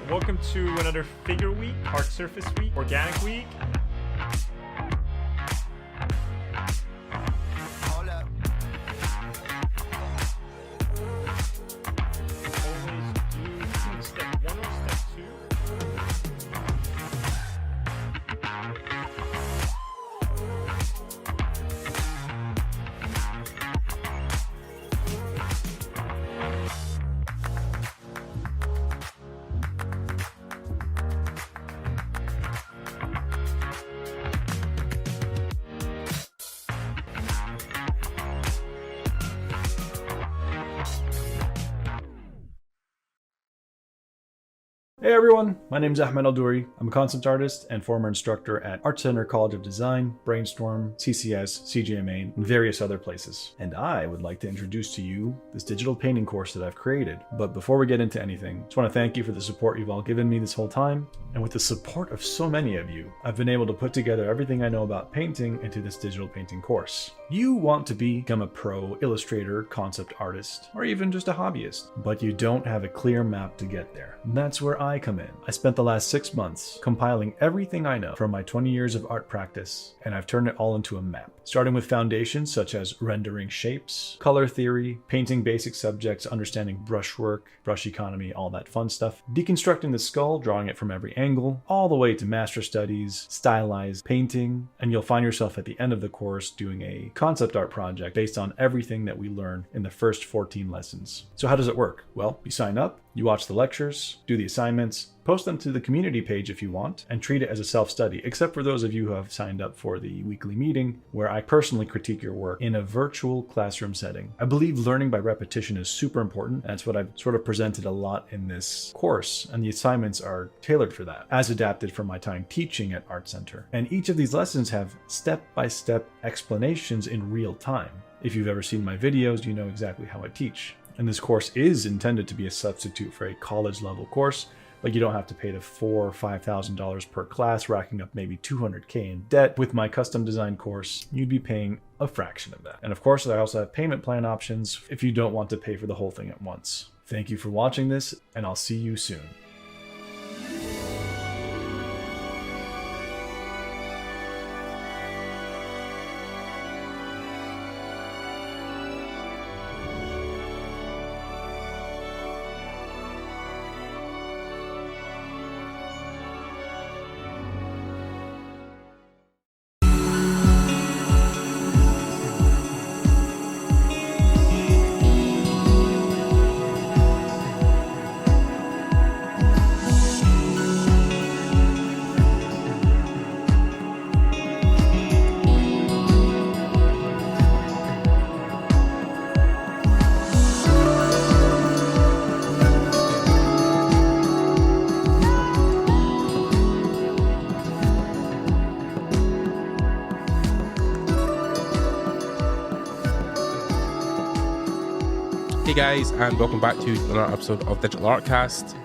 Welcome to another Figure Week, Hard Surface Week, Organic Week. Hey everyone, my name is Ahmed Aldouri. I'm a concept artist and former instructor at Art Center College of Design, Brainstorm, CCS, CGMA, and various other places. And I would like to introduce to you this digital painting course that I've created. But before we get into anything, I just want to thank you for the support you've all given me this whole time. And with the support of so many of you, I've been able to put together everything I know about painting into this digital painting course. You want to become a pro illustrator, concept artist, or even just a hobbyist, but you don't have a clear map to get there. And that's where I come in. I spent the last 6 months compiling everything I know from my 20 years of art practice, and I've turned it all into a map. Starting with foundations such as rendering shapes, color theory, painting basic subjects, understanding brushwork, brush economy, all that fun stuff, deconstructing the skull, drawing it from every angle, all the way to master studies, stylized painting, and you'll find yourself at the end of the course doing a concept art project based on everything that we learn in the first 14 lessons. So how does it work? Well, you sign up, you watch the lectures, do the assignments, post them to the community page if you want, and treat it as a self-study, except for those of you who have signed up for the weekly meeting, where I personally critique your work in a virtual classroom setting. I believe learning by repetition is super important. That's what I've sort of presented a lot in this course, and the assignments are tailored for that, as adapted from my time teaching at Art Center. And each of these lessons have step-by-step explanations in real time. If you've ever seen my videos, you know exactly how I teach. And this course is intended to be a substitute for a college level course, but you don't have to pay the $4,000 or $5,000 per class, racking up maybe $200K in debt. With my custom design course, you'd be paying a fraction of that. And of course, I also have payment plan options if you don't want to pay for the whole thing at once. Thank you for watching this, and I'll see you soon. Hey guys, and welcome back to another episode of Digital Artcast.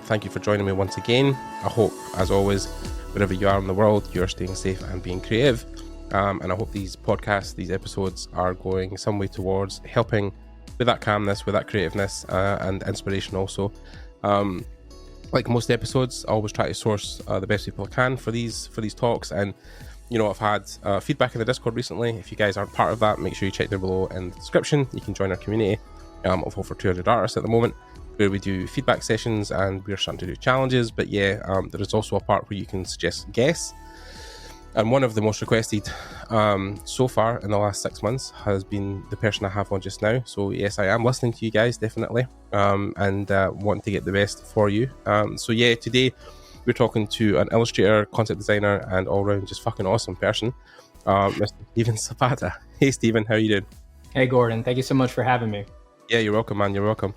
Thank you for joining me once again. I hope, as always, wherever you are in the world, you're staying safe and being creative. And I hope these podcasts, these episodes are going some way towards helping with that calmness, with that creativeness, and inspiration also. Like most episodes, I always try to source the best people I can for these talks. And you know, I've had feedback in the Discord recently. If you guys aren't part of that, make sure you check down below in the description. You can join our community of over 200 artists at the moment, where we do feedback sessions and we're starting to do challenges. But yeah, there is also a part where you can suggest guests. And one of the most requested so far in the last 6 months has been the person I have on just now. So yes, I am listening to you guys, definitely, and wanting to get the best for you. So yeah, today we're talking to an illustrator, concept designer, and all-round just fucking awesome person, Mr. Steven Zapata. Hey Steven, how are you doing? Hey Gordon, thank you so much for having me. Yeah, you're welcome, man. You're welcome.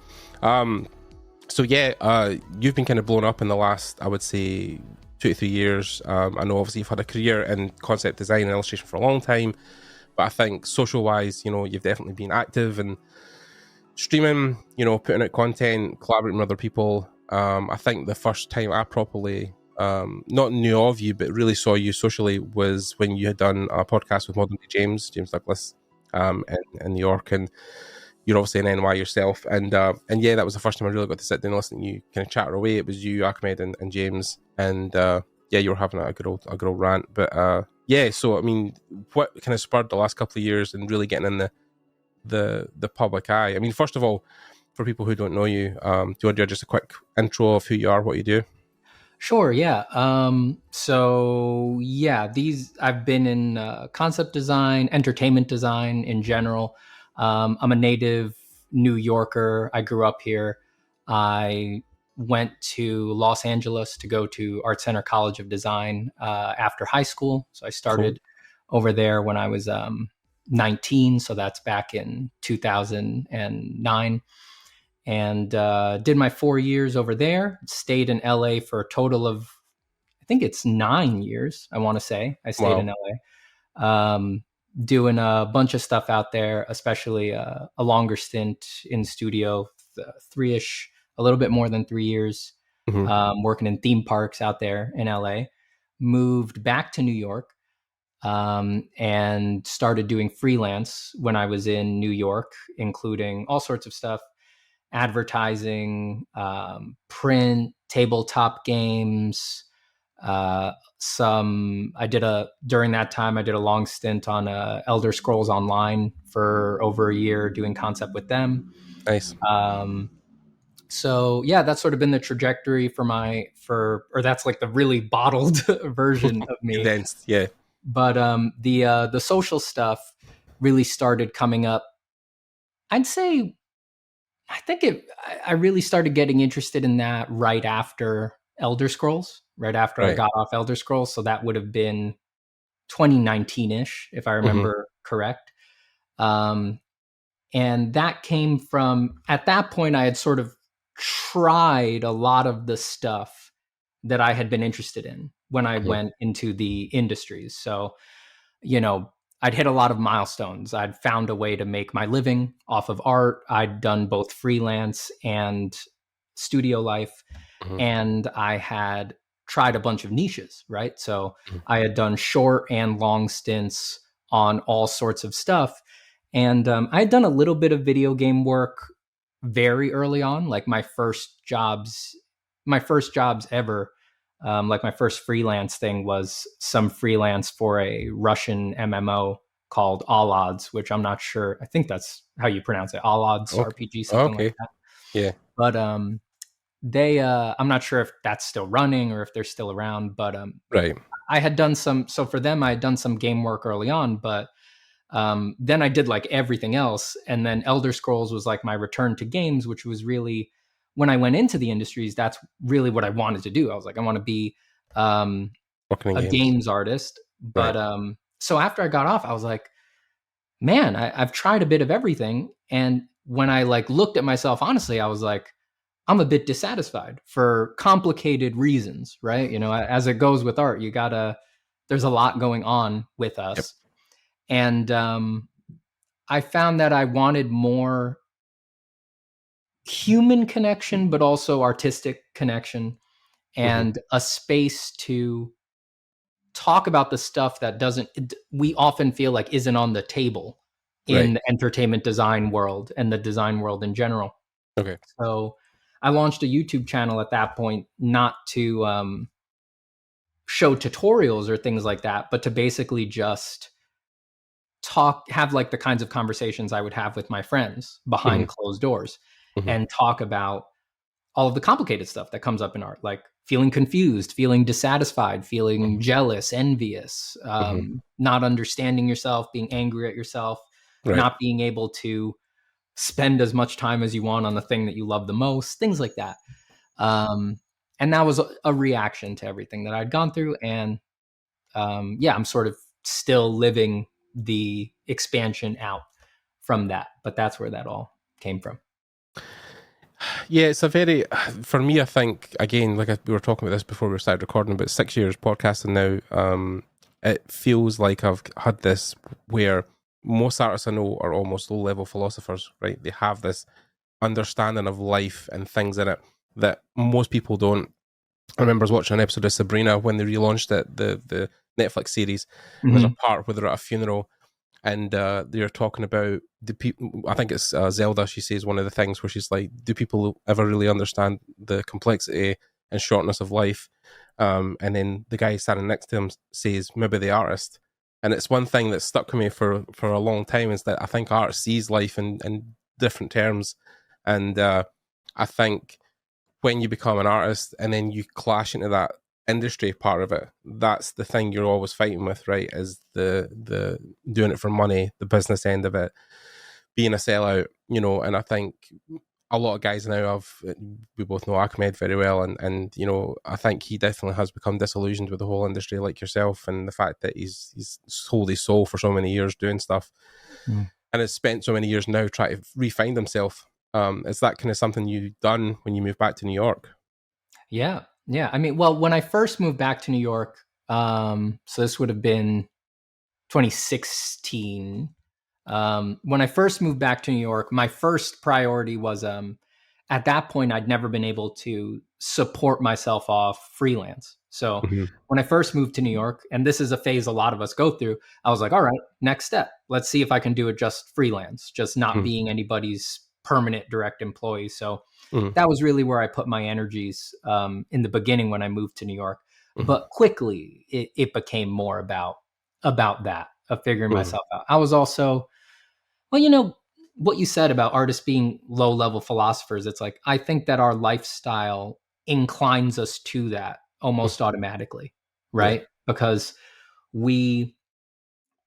So yeah, you've been kind of blown up in the last, I would say, 2 to 3 years. I know obviously you've had a career in concept design and illustration for a long time, but I think social-wise, you know, you've definitely been active and streaming, you know, putting out content, collaborating with other people. I think the first time I properly not knew of you, but really saw you socially was when you had done a podcast with Modern Day James Douglas, in New York. And you're obviously an NY yourself, and yeah, that was the first time I really got to sit down and listen to you kind of chatter away. It was you, Ahmed, and James, and yeah, you were having a good old rant. But yeah, so I mean, what kind of spurred the last couple of years and really getting in the public eye? I mean, first of all, for people who don't know you, do you want to do just a quick intro of who you are, what you do? Sure, yeah. So yeah, I've been in concept design, entertainment design in general. I'm a native New Yorker. I grew up here. I went to Los Angeles to go to Art Center College of Design after high school. So I started over there when I was 19. So that's back in 2009. And did my 4 years over there. Stayed in LA for a total of, I think it's 9 years, I want to say. I stayed in LA. Doing a bunch of stuff out there, especially a longer stint in studio, 3-ish, a little bit more than 3 years, working in theme parks out there in LA. Moved back to New York and started doing freelance when I was in New York, including all sorts of stuff, advertising, print, tabletop games, during that time I did a long stint on Elder Scrolls Online for over a year doing concept with them. Nice. So yeah, that's sort of been the trajectory or that's like the really bottled version of me. Condensed, yeah. But the social stuff really started coming up. I'd say, I really started getting interested in that right after Elder Scrolls, right after I got off Elder Scrolls. So that would have been 2019-ish, if I remember correct. And that came from, at that point, I had sort of tried a lot of the stuff that I had been interested in when I went into the industries. So, I'd hit a lot of milestones. I'd found a way to make my living off of art. I'd done both freelance and studio life. And I had tried a bunch of niches, right? So I had done short and long stints on all sorts of stuff. And I had done a little bit of video game work very early on, like my first jobs ever. Like my first freelance thing was some freelance for a Russian MMO called All Odds, which I'm not sure. I think that's how you pronounce it. All Odds RPG, something like that. Yeah. But I'm not sure if that's still running or if they're still around, but right. I had done so for them, I had done some game work early on, but then I did like everything else. And then Elder Scrolls was like my return to games, which was really, when I went into the industries, that's really what I wanted to do. I was like, I want to be a games artist. But so after I got off, I was like, man, I've tried a bit of everything. And when I like looked at myself, honestly, I was like, I'm a bit dissatisfied for complicated reasons, right? As it goes with art, there's a lot going on with us. Yep. And I found that I wanted more human connection, but also artistic connection, and a space to talk about the stuff that we often feel like isn't on the table in the entertainment design world and the design world in general. Okay. So I launched a YouTube channel at that point, not to show tutorials or things like that, but to basically just have like the kinds of conversations I would have with my friends behind closed doors, and talk about all of the complicated stuff that comes up in art, like feeling confused, feeling dissatisfied, feeling jealous, envious, not understanding yourself, being angry at yourself, not being able to spend as much time as you want on the thing that you love the most, things like that. And that was a reaction to everything that I'd gone through. And I'm sort of still living the expansion out from that, but that's where that all came from. Yeah, it's for me, I think, again, like we were talking about this before we started recording, about 6 years podcasting now, it feels like I've had this where most artists I know are almost low-level philosophers, right? They have this understanding of life and things in it that most people don't. I remember I was watching an episode of Sabrina when they relaunched it, the Netflix series. There's a part where they're at a funeral and they're talking about the people. I think it's Zelda. She says one of the things where she's like, "Do people ever really understand the complexity and shortness of life?" And then the guy standing next to him says, "Maybe the artist." And it's one thing that stuck with me for a long time, is that I think art sees life in different terms. And I think when you become an artist and then you clash into that industry part of it, that's the thing you're always fighting with, right? Is the doing it for money, the business end of it, being a sellout, you know. And I think a lot of guys now we both know Ahmed very well, and you know, I think he definitely has become disillusioned with the whole industry, like yourself, and the fact that he's sold his soul for so many years doing stuff, and has spent so many years now trying to re-find himself. Is that kind of something you've done when you moved back to New York? Yeah. I mean, well, when I first moved back to New York, so this would have been 2016. When I first moved back to New York, my first priority was, at that point, I'd never been able to support myself off freelance. So when I first moved to New York, and this is a phase a lot of us go through, I was like, all right, next step, let's see if I can do it just freelance, just not being anybody's permanent direct employee. So that was really where I put my energies in the beginning when I moved to New York. But quickly, it became more about that, of figuring myself out. I was also, well, you know, what you said about artists being low-level philosophers, it's like, I think that our lifestyle inclines us to that almost automatically, right? Yeah. Because we,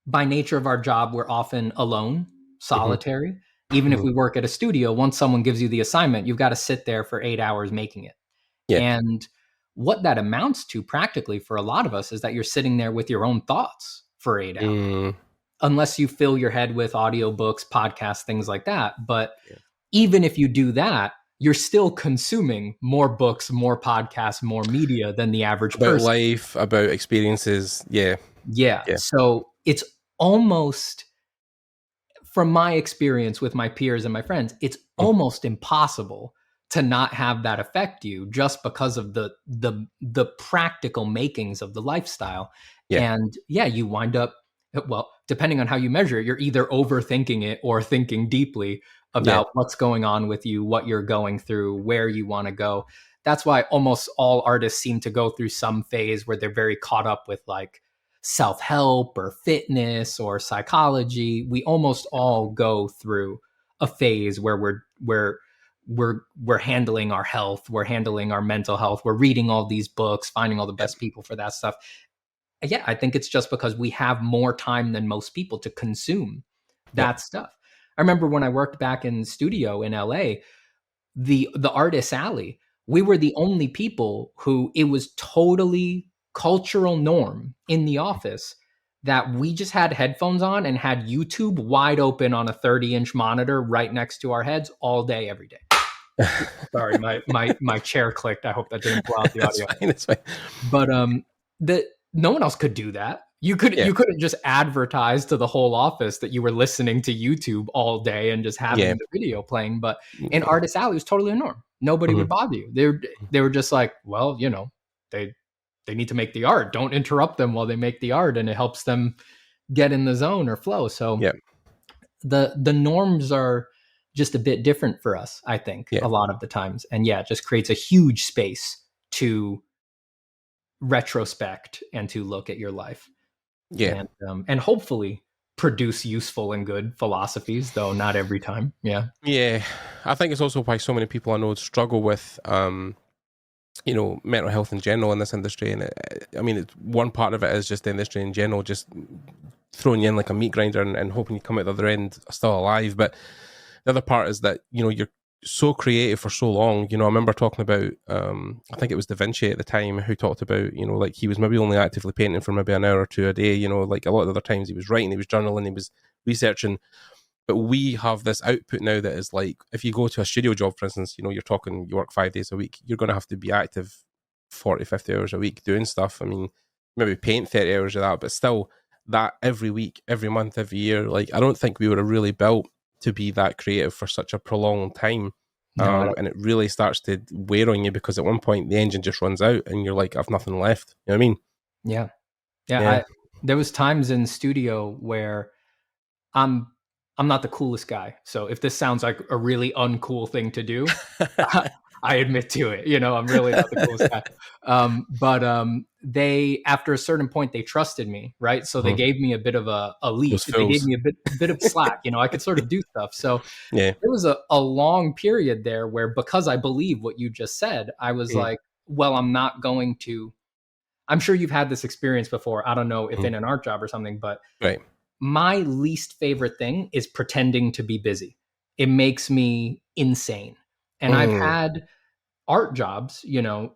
by nature of our job, we're often alone, solitary. Even if we work at a studio, once someone gives you the assignment, you've got to sit there for 8 hours making it. Yeah. And what that amounts to practically for a lot of us is that you're sitting there with your own thoughts for 8 hours. Unless you fill your head with audiobooks, podcasts, things like that. But even if you do that, you're still consuming more books, more podcasts, more media than the average person. About life, about experiences. Yeah. So it's almost, from my experience with my peers and my friends, it's almost impossible to not have that affect you, just because of the practical makings of the lifestyle. Yeah. And you wind up, well, depending on how you measure it, you're either overthinking it or thinking deeply about what's going on with you, what you're going through, where you want to go. That's why almost all artists seem to go through some phase where they're very caught up with like self-help or fitness or psychology. We almost all go through a phase where we're handling our health, we're handling our mental health, we're reading all these books, finding all the best people for that stuff. Yeah, I think it's just because we have more time than most people to consume that stuff. I remember when I worked back in studio in LA, the Artist Alley, we were the only people who, it was totally cultural norm in the office that we just had headphones on and had YouTube wide open on a 30-inch monitor right next to our heads all day, every day. Sorry, my chair clicked. I hope that didn't blow out the audio. It's fine. But no one else could do that. You couldn't just advertise to the whole office that you were listening to YouTube all day and just having the video playing. But in Artist Alley, it was totally a norm. Nobody would bother you. They were just like, well, you know, they need to make the art. Don't interrupt them while they make the art, and it helps them get in the zone or flow. So the norms are just a bit different for us, I think, a lot of the times. And it just creates a huge space to retrospect and to look at your life. And hopefully produce useful and good philosophies, though not every time. I think it's also why so many people I know struggle with you know, mental health in general in this industry. And I mean, one part of it is just the industry in general, just throwing you in like a meat grinder and hoping you come out the other end still alive. But the other part is that, you know, you're so creative for so long. You know, I remember talking about I think it was Da Vinci at the time, who talked about, you know, like he was maybe only actively painting for maybe an hour or two a day. You know, like a lot of other times he was writing, he was journaling, he was researching. But we have this output now that is like, if you go to a studio job, for instance, you know, you work 5 days a week, you're going to have to be active 40, 50 hours a week doing stuff. I mean, maybe paint 30 hours of that, but still that every week, every month, every year, like, I don't think we were really built to be that creative for such a prolonged time. And it really starts to wear on you, because at one point the engine just runs out and you're like, I've nothing left. You know what I mean? Yeah. There was times in studio where I'm not the coolest guy. So if this sounds like a really uncool thing to do, I admit to it. I'm really not the coolest guy. But they, after a certain point, they trusted me, right? So they gave me a bit of a leash. They gave me a bit of slack. I could sort of do stuff. So Yeah. there was a long period there where, because I believe what you just said, I was like, well, I'm not going to. I'm sure you've had this experience before. I don't know if in an art job or something, but Right. my least favorite thing is pretending to be busy. It makes me insane. And I've had art jobs, a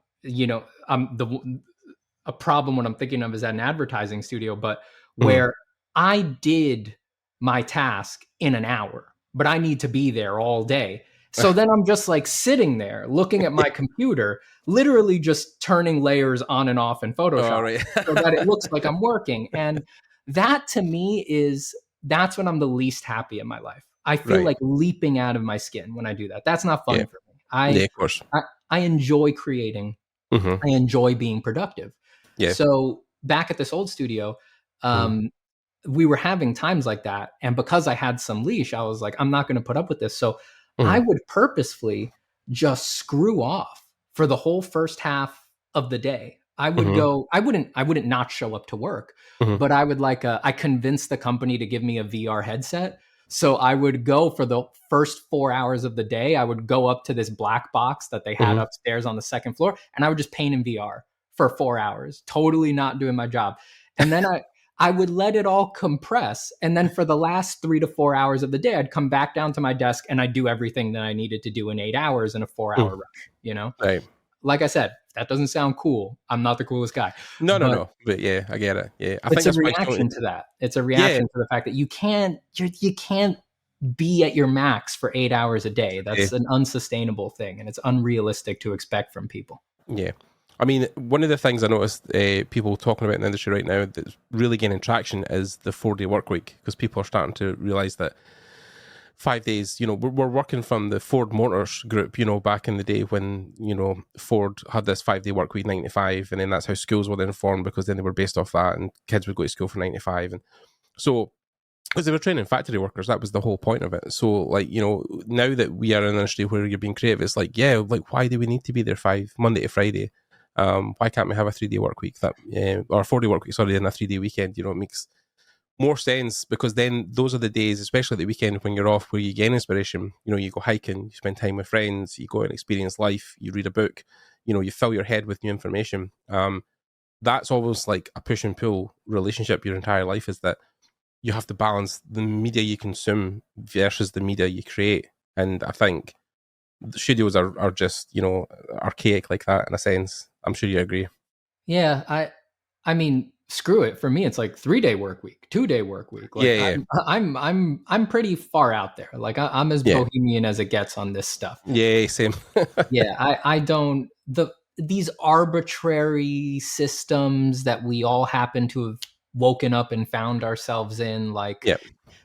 problem what I'm thinking of is at an advertising studio, but where I did my task in an hour, but I need to be there all day. So then I'm just like sitting there looking at my computer, literally just turning layers on and off in Photoshop so that it looks like I'm working. And that to me that's when I'm the least happy in my life. I feel like leaping out of my skin when I do that. That's not fun for me. Of course. I enjoy creating. I enjoy being productive. Yeah. So back at this old studio, we were having times like that. And because I had some leash, I was like, I'm not going to put up with this. So I would purposefully just screw off for the whole first half of the day. I would go, I wouldn't not show up to work, but I would I convinced the company to give me a VR headset. So I would go for the first 4 hours of the day. I would go up to this black box that they had upstairs on the second floor, and I would just paint in VR for 4 hours, totally not doing my job. And then I would let it all compress. And then for the last 3 to 4 hours of the day, I'd come back down to my desk and I'd do everything that I needed to do in 8 hours in a 4-hour rush, Right. Like I said, that doesn't sound cool. I'm not the coolest guy. No. But yeah, I get it. Yeah. I think it's a reaction to that. It's a reaction to the fact that you can't be at your max for 8 hours a day. That's an unsustainable thing. And it's unrealistic to expect from people. Yeah. I mean, one of the things I noticed people talking about in the industry right now that's really gaining traction is the 4-day work week, because people are starting to realize that 5 days, we're working from the Ford Motors group, back in the day when, Ford had this 5-day work week, 9 to 5, and then that's how schools were then formed, because then they were based off that and kids would go to school for 9 to 5. And so, because they were training factory workers, that was the whole point of it. So, now that we are in an industry where you're being creative, it's why do we need to be there Monday to Friday? Why can't we have a 3-day work week or a 4-day work week, and a 3-day weekend? It makes more sense, because then those are the days, especially the weekend when you're off, where you gain inspiration. You go hiking, you spend time with friends, you go and experience life, you read a book, you fill your head with new information. That's almost like a push and pull relationship your entire life, is that you have to balance the media you consume versus the media you create. And I think the studios are just, archaic like that in a sense. I'm sure you agree. Yeah, I mean, screw it. For me, it's like 3-day work week, 2-day work week. I'm pretty far out there. I'm as bohemian as it gets on this stuff. Yeah, same. I don't these arbitrary systems that we all happen to have woken up and found ourselves in.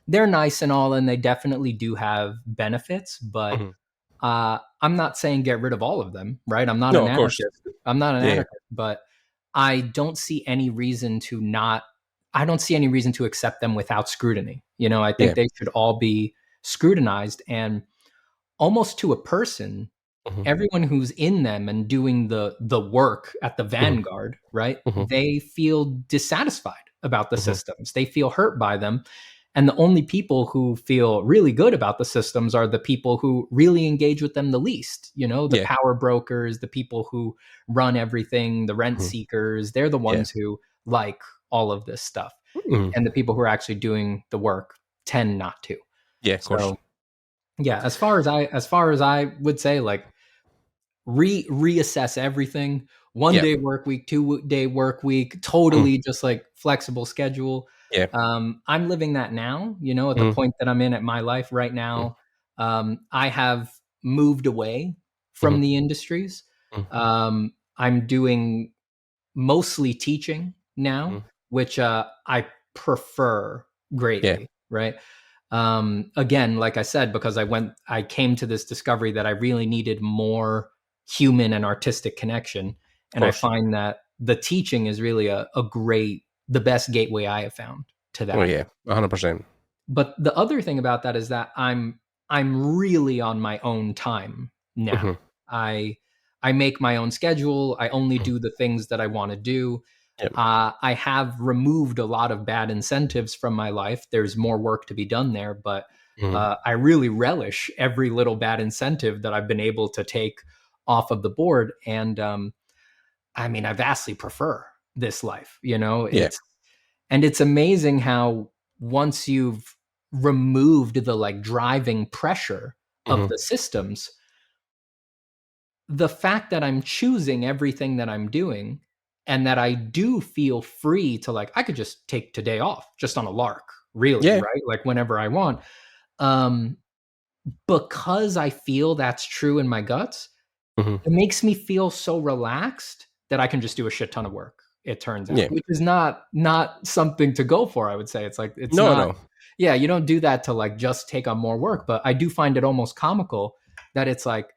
They're nice and all, and they definitely do have benefits, but I'm not saying get rid of all of them, right? I'm not an anarchist. I'm not an anarchist, but I don't see any reason to accept them without scrutiny. I think they should all be scrutinized, and almost to a person, everyone who's in them and doing the work at the vanguard, right? They feel dissatisfied about the systems. They feel hurt by them. And the only people who feel really good about the systems are the people who really engage with them the least. The power brokers, the people who run everything, the rent seekers, they're the ones who like all of this stuff. And the people who are actually doing the work tend not to. Yeah, of course. Yeah, as far as I would say, reassess everything. 1-day work week, 2-day work week, totally just flexible schedule. Yeah. I'm living that now, at the point that I'm in at my life right now. I have moved away from the industries. I'm doing mostly teaching now, which I prefer greatly. Right. Again, like I said, because I came to this discovery that I really needed more human and artistic connection. And I find that the teaching is really the best gateway I have found to that. Oh yeah, 100%. But the other thing about that is that I'm really on my own time now. Mhm. I make my own schedule. I only do the things that I want to do. Yep. I have removed a lot of bad incentives from my life. There's more work to be done there, but Mhm. I really relish every little bad incentive that I've been able to take off of the board. And I mean, I vastly prefer this life. Yeah. It's amazing how once you've removed the like driving pressure of Mhm. the systems, the fact that I'm choosing everything that I'm doing and that I do feel free to like I could just take today off just on a lark, really, Yeah. right? Like whenever I want. Um because I feel that's true in my guts, Mhm. it makes me feel so relaxed that I can just do a shit ton of work, it turns out, Yeah. which is not something to go for, I would say. It's like it's No, not no. yeah, you don't do that to like just take on more work, but I do find it almost comical that it's like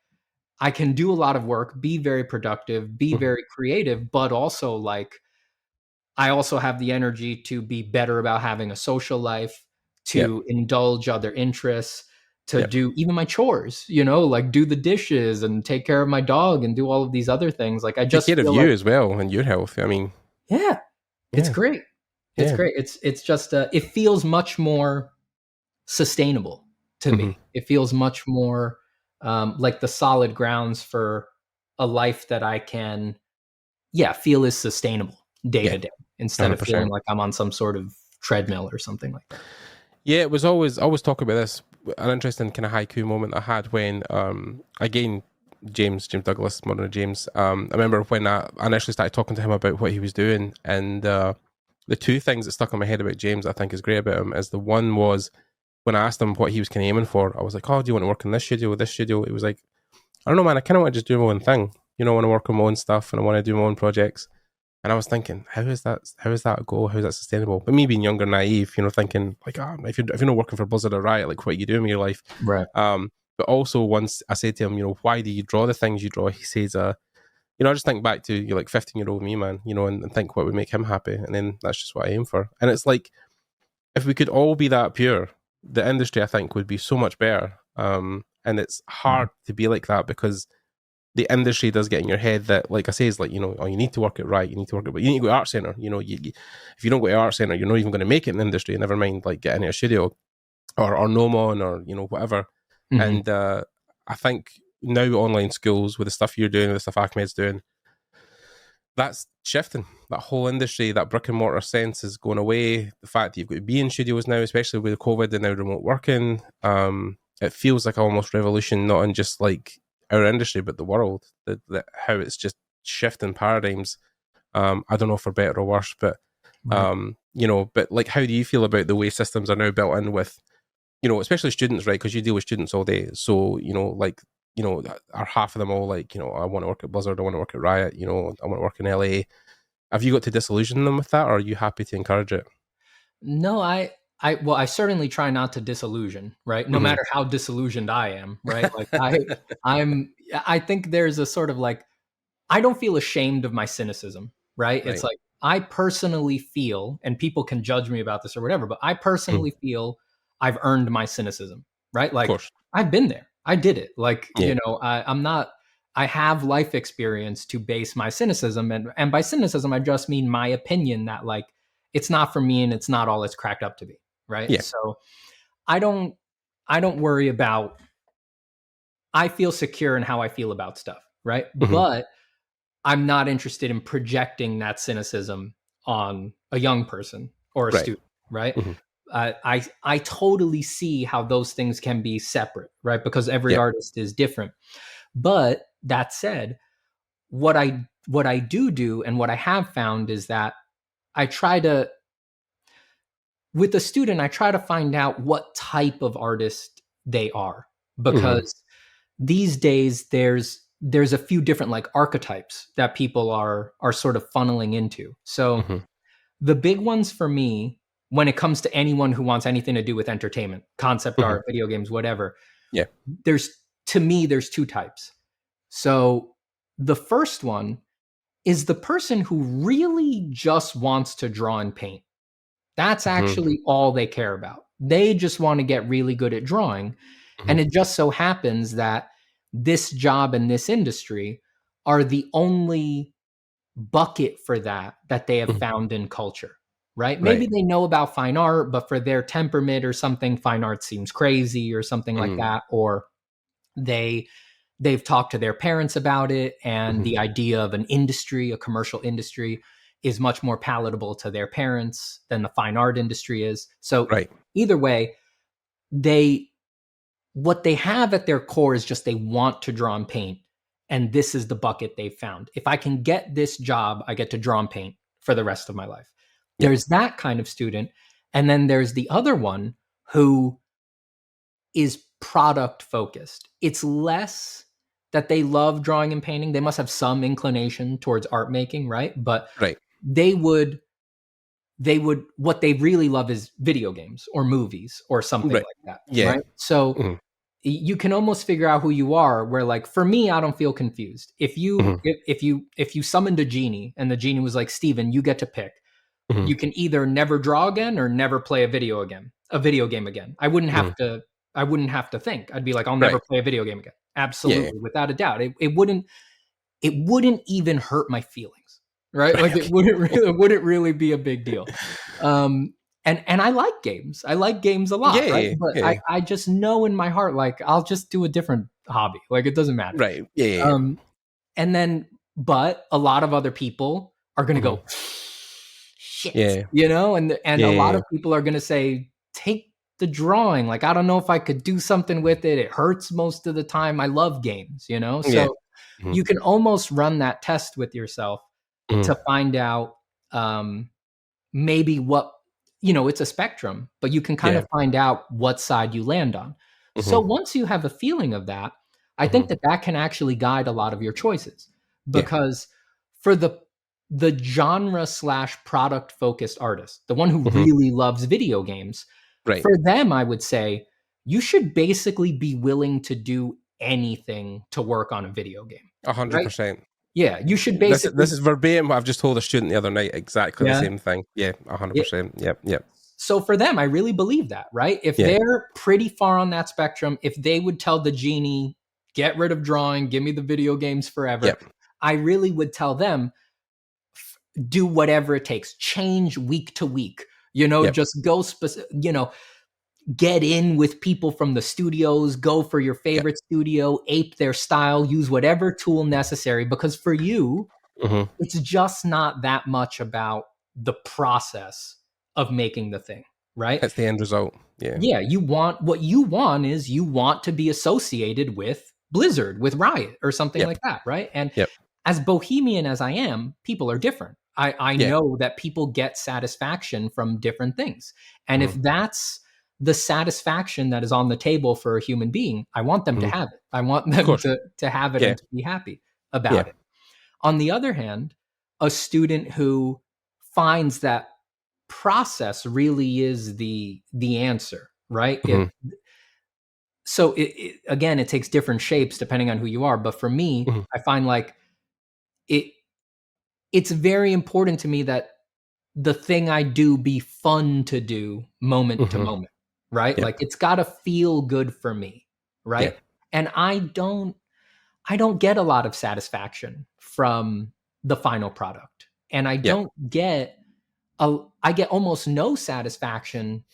I can do a lot of work, be very productive, be Mhm. very creative, but also like I also have the energy to be better about having a social life, Yep. to indulge other interests, to Yep. do even my chores, like do the dishes and take care of my dog and do all of these other things. Like I Take just care of feel you like, as well and your health. I mean, yeah, it's yeah. great. It's Yeah. great. It's just it feels much more sustainable to Mhm. me. It feels much more like the solid grounds for a life that I can, yeah, feel is sustainable day Yeah. to day instead of feeling 100%. like I'm on some sort of treadmill or something like that. Yeah, it was always talk about this. An interesting kind of haiku moment I had when again James Douglas, Modern James. I remember when I initially started talking to him about what he was doing, and the two things that stuck in my head about James I think is great about him is the one was when I asked him what he was kind of aiming for, I was like, "Oh, do you want to work in this studio or this studio?" It was like, "I don't know, man. I kind of want to just do my own thing. I want to work on my own stuff and I want to do my own projects." And I was thinking, how is that? How is that a goal? How is that sustainable? But me being younger, naive, thinking like, if you're not working for Blizzard or Riot, like what are you doing with your life? Right. But also once I said to him, why do you draw the things you draw? He says, I just think back to you like 15-year-old me, man, and think what would make him happy, and then that's just what I aim for. And it's like if we could all be that pure, the industry I think would be so much better. And it's hard to be like that because the industry does get in your head that, like I say, is like, oh, you need to work it right. You need to work it, but you need to go to art center. If you don't go to art center, you're not even going to make it in the industry. Never mind, like getting a studio or Nomon or whatever. Mhm. And I think now online schools with the stuff you're doing, with the stuff Ahmed's doing, that's shifting. That whole industry, that brick and mortar sense is going away. The fact that you've got to be in studios now, especially with COVID and now remote working, it feels like almost revolution, not in just like our industry, but the world. That how it's just shifting paradigms. I don't know for better or worse, but Right. but like, how do you feel about the way systems are now built in with, especially students, right? Because you deal with students all day, so are half of them all like, I want to work at Blizzard, I want to work at Riot, I want to work in LA. Have you got to disillusion them with that, or are you happy to encourage it? No, well, I certainly try not to disillusion, right? No Mm-hmm. matter how disillusioned I am, right? Like I think there's a sort of like, I don't feel ashamed of my cynicism, right? It's Right. like, I personally feel, and people can judge me about this or whatever, but I Mm-hmm. personally feel I've earned my cynicism, right? Of Like course. I've been there. I did it. Like, Yeah. I'm not, I have life experience to base my cynicism. And by cynicism, I just mean my opinion that like, it's not for me and it's not all it's cracked up to be. Right. Yeah. So I don't, I don't worry about, I feel secure in how I feel about stuff. Right. Mm-hmm. But I'm not interested in projecting that cynicism on a young person or a Right. student, right? Mm-hmm. I totally see how those things can be separate, right? Because every Yeah. artist is different. But that said, what I do and what I have found is that I try to, with a student, I try to find out what type of artist they are, Mm-hmm. because these days there's a few different like archetypes that people are sort of funneling into. So Mm-hmm. the big ones for me, when it comes to anyone who wants anything to do with entertainment, concept Mm-hmm. art, video games, whatever, Yeah. there's two types. So the first one is the person who really just wants to draw and paint. That's Mm-hmm. actually all they care about. They just want to get really good at drawing. And it just so happens that this job and this industry are the only bucket for that they have found in culture, right? Maybe they know about fine art, but for their temperament or something, fine art seems crazy or something like that. Or they've talked to their parents about it, and the idea of an industry, a commercial industry, is much more palatable to their parents than the fine art industry is. So either way, what they have at their core is just they want to draw and paint. And this is the bucket they've found. If I can get this job, I get to draw and paint for the rest of my life. There's that kind of student. And then there's the other one who is product focused. It's less that they love drawing and painting. They must have some inclination towards art making, right? But they would, what they really love is video games or movies or something like that. Right? So you can almost figure out who you are, where like, for me, I don't feel confused. If you summoned a genie and the genie was like, Steven, you get to pick. You can either never draw again or never play a video game again. I wouldn't have to think. I'd be like, I'll never play a video game again. Absolutely. Without a doubt. It wouldn't even hurt my feelings. Right? Like it wouldn't really be a big deal. And I like games. I like games a lot, right? But I just know in my heart, like, I'll just do a different hobby. Like, it doesn't matter. Right. And then, but a lot of other people are going to go, shit, you know? And a lot of people are going to say, take the drawing. Like, I don't know if I could do something with it. It hurts most of the time. I love games, you know? So you can almost run that test with yourself to find out maybe what, you know, it's a spectrum, but you can kind of find out what side you land on. So once you have a feeling of that, I think that can actually guide a lot of your choices, because for the genre / product focused artist, the one who really loves video games, for them, I would say you should basically be willing to do anything to work on a video game. 100%. Yeah, you should basically... This is verbatim what I've just told a student the other night. Exactly the same thing. Yeah, 100%. Yep. So for them, I really believe that, right? If they're pretty far on that spectrum, if they would tell the genie, get rid of drawing, give me the video games forever, I really would tell them, do whatever it takes. Change week to week. You know, just go, get in with people from the studios, go for your favorite studio, ape their style, use whatever tool necessary, because for you, it's just not that much about the process of making the thing, right? That's the end result. Yeah, you want to be associated with Blizzard, with Riot, or something like that, right? And as bohemian as I am, people are different. I know that people get satisfaction from different things. And if that's the satisfaction that is on the table for a human being, I want them to have it. I want them to have it and to be happy about it. On the other hand, a student who finds that process really is the answer, right? So again, it takes different shapes depending on who you are. But for me, I find like it's very important to me that the thing I do be fun to do moment to moment. Right? Like it's got to feel good for me. Right. And I don't get a lot of satisfaction from the final product. And I don't get, I get almost no satisfaction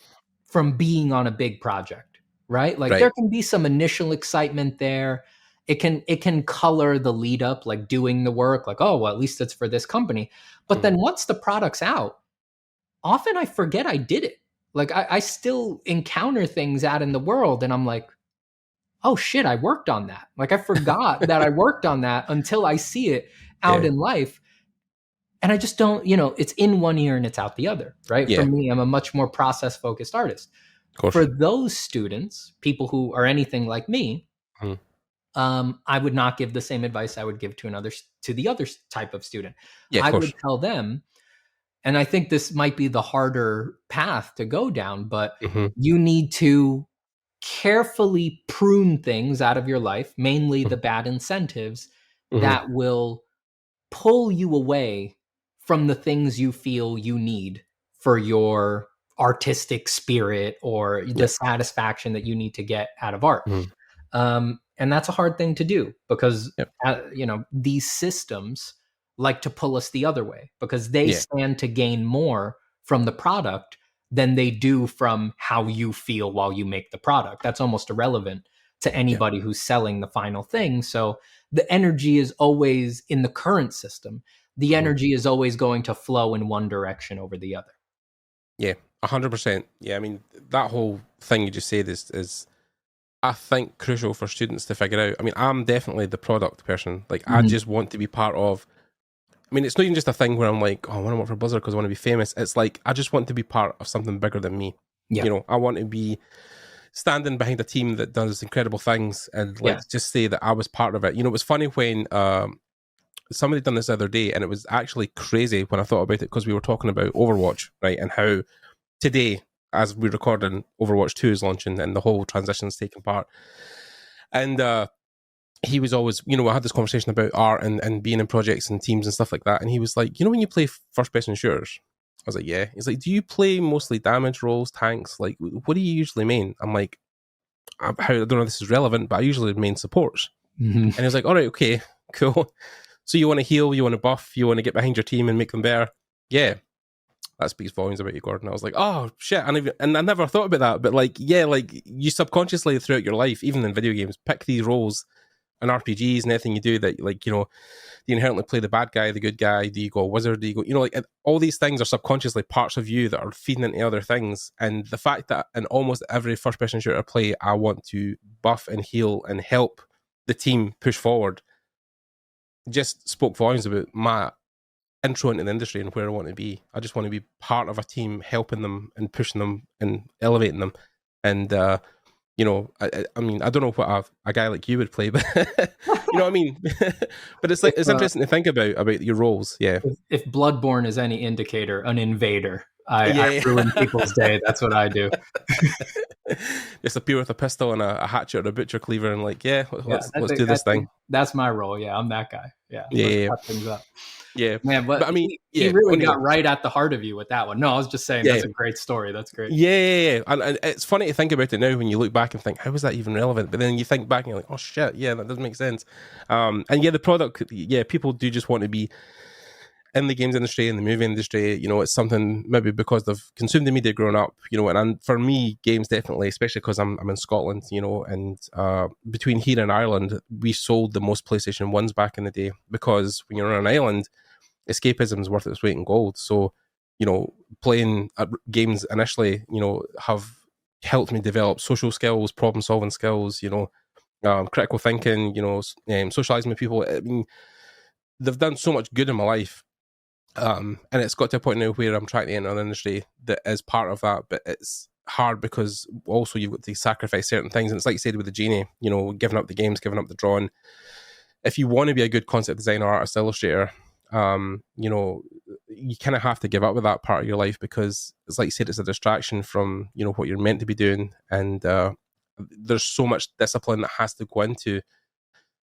from being on a big project. Right. Like there can be some initial excitement there. It can color the lead up, like doing the work, like, oh, well, at least it's for this company. But then once the product's out, often I forget I did it. Like I still encounter things out in the world and I'm like, oh shit, I worked on that. Like I forgot that I worked on that until I see it out in life. And I just don't, it's in one ear and it's out the other, right? For me, I'm a much more process focused artist. For those students, people who are anything like me, I would not give the same advice I would give to the other type of student. I would tell them, and I think this might be the harder path to go down, but you need to carefully prune things out of your life, mainly the bad incentives that will pull you away from the things you feel you need for your artistic spirit or the satisfaction that you need to get out of art. And that's a hard thing to do because, these systems like to pull us the other way because they stand to gain more from the product than they do from how you feel while you make the product. That's almost irrelevant to anybody who's selling the final thing. So the energy is always in the current system. The energy is always going to flow in one direction over the other. Yeah, 100%. Yeah, I mean, that whole thing you just said is I think crucial for students to figure out. I mean, I'm definitely the product person. Like, I just want to be part of. I mean, it's not even just a thing where I'm like, oh, I want to work for Blizzard because I want to be famous. It's like, I just want to be part of something bigger than me. Yeah. You know, I want to be standing behind a team that does incredible things and just say that I was part of it. You know, it was funny when somebody done this the other day, and it was actually crazy when I thought about it because we were talking about Overwatch, right? And how today, as we're recording, Overwatch 2 is launching and the whole transition's taking part. And he was always, I had this conversation about art and being in projects and teams and stuff like that. And he was like, when you play first-person shooters? I was like, yeah. He's like, do you play mostly damage roles, tanks? Like, what do you usually main? I'm like, I don't know if this is relevant, but I usually main supports. And he was like, all right, okay, cool. So you want to heal, you want to buff, you want to get behind your team and make them better? Yeah. That speaks volumes about you, Gordon. I was like, oh, shit. And I never thought about that. But like, yeah, like you subconsciously throughout your life, even in video games, pick these roles and RPGs and anything you do that, like, do you inherently play the bad guy, the good guy? Do you go wizard? Do you go, like all these things are subconsciously parts of you that are feeding into other things. And the fact that in almost every first person shooter I play, I want to buff and heal and help the team push forward just spoke volumes about my intro into the industry and where I want to be. I just want to be part of a team, helping them and pushing them and elevating them. And, I mean, I don't know what a guy like you would play, but you know what I mean? But it's like, it's interesting to think about your roles. Yeah. If Bloodborne is any indicator, an invader. I ruin people's day. That's what I do. Just appear with a pistol and a hatchet or a butcher cleaver and like, let's do this thing. That's my role. Yeah, I'm that guy. Yeah. Cut things up. Yeah, man, but I mean, he really got right at the heart of you with that one. No, I was just saying that's a great story. That's great. Yeah. And it's funny to think about it now when you look back and think, how was that even relevant? But then you think back and you're like, oh shit, yeah, that doesn't make sense. And the product, people do just want to be in the games industry, in the movie industry. It's something maybe because they've consumed the media growing up. And for me, games definitely, especially because I'm in Scotland. And between here and Ireland, we sold the most PlayStation 1s back in the day because when you're on an island, escapism is worth its weight in gold. So, playing games initially, have helped me develop social skills, problem solving skills, critical thinking, socializing with people. I mean, they've done so much good in my life. And it's got to a point now where I'm trying to enter an industry that is part of that, but it's hard because also you've got to sacrifice certain things. And it's like you said with the Genie, giving up the games, giving up the drawing. If you want to be a good concept designer, artist, illustrator, you kind of have to give up with that part of your life because it's like you said, it's a distraction from what you're meant to be doing, and there's so much discipline that has to go into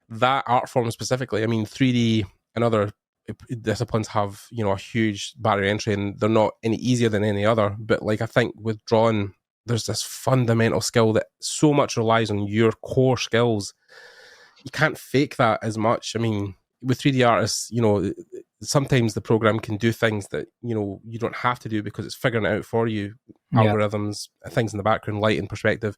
that art form specifically. I mean, 3D and other disciplines have a huge barrier entry, and they're not any easier than any other, but like I think with drawing there's this fundamental skill that so much relies on your core skills. You can't fake that as much. I mean, with 3D artists, sometimes the program can do things that, you don't have to do because it's figuring it out for you, algorithms, things in the background, light and perspective.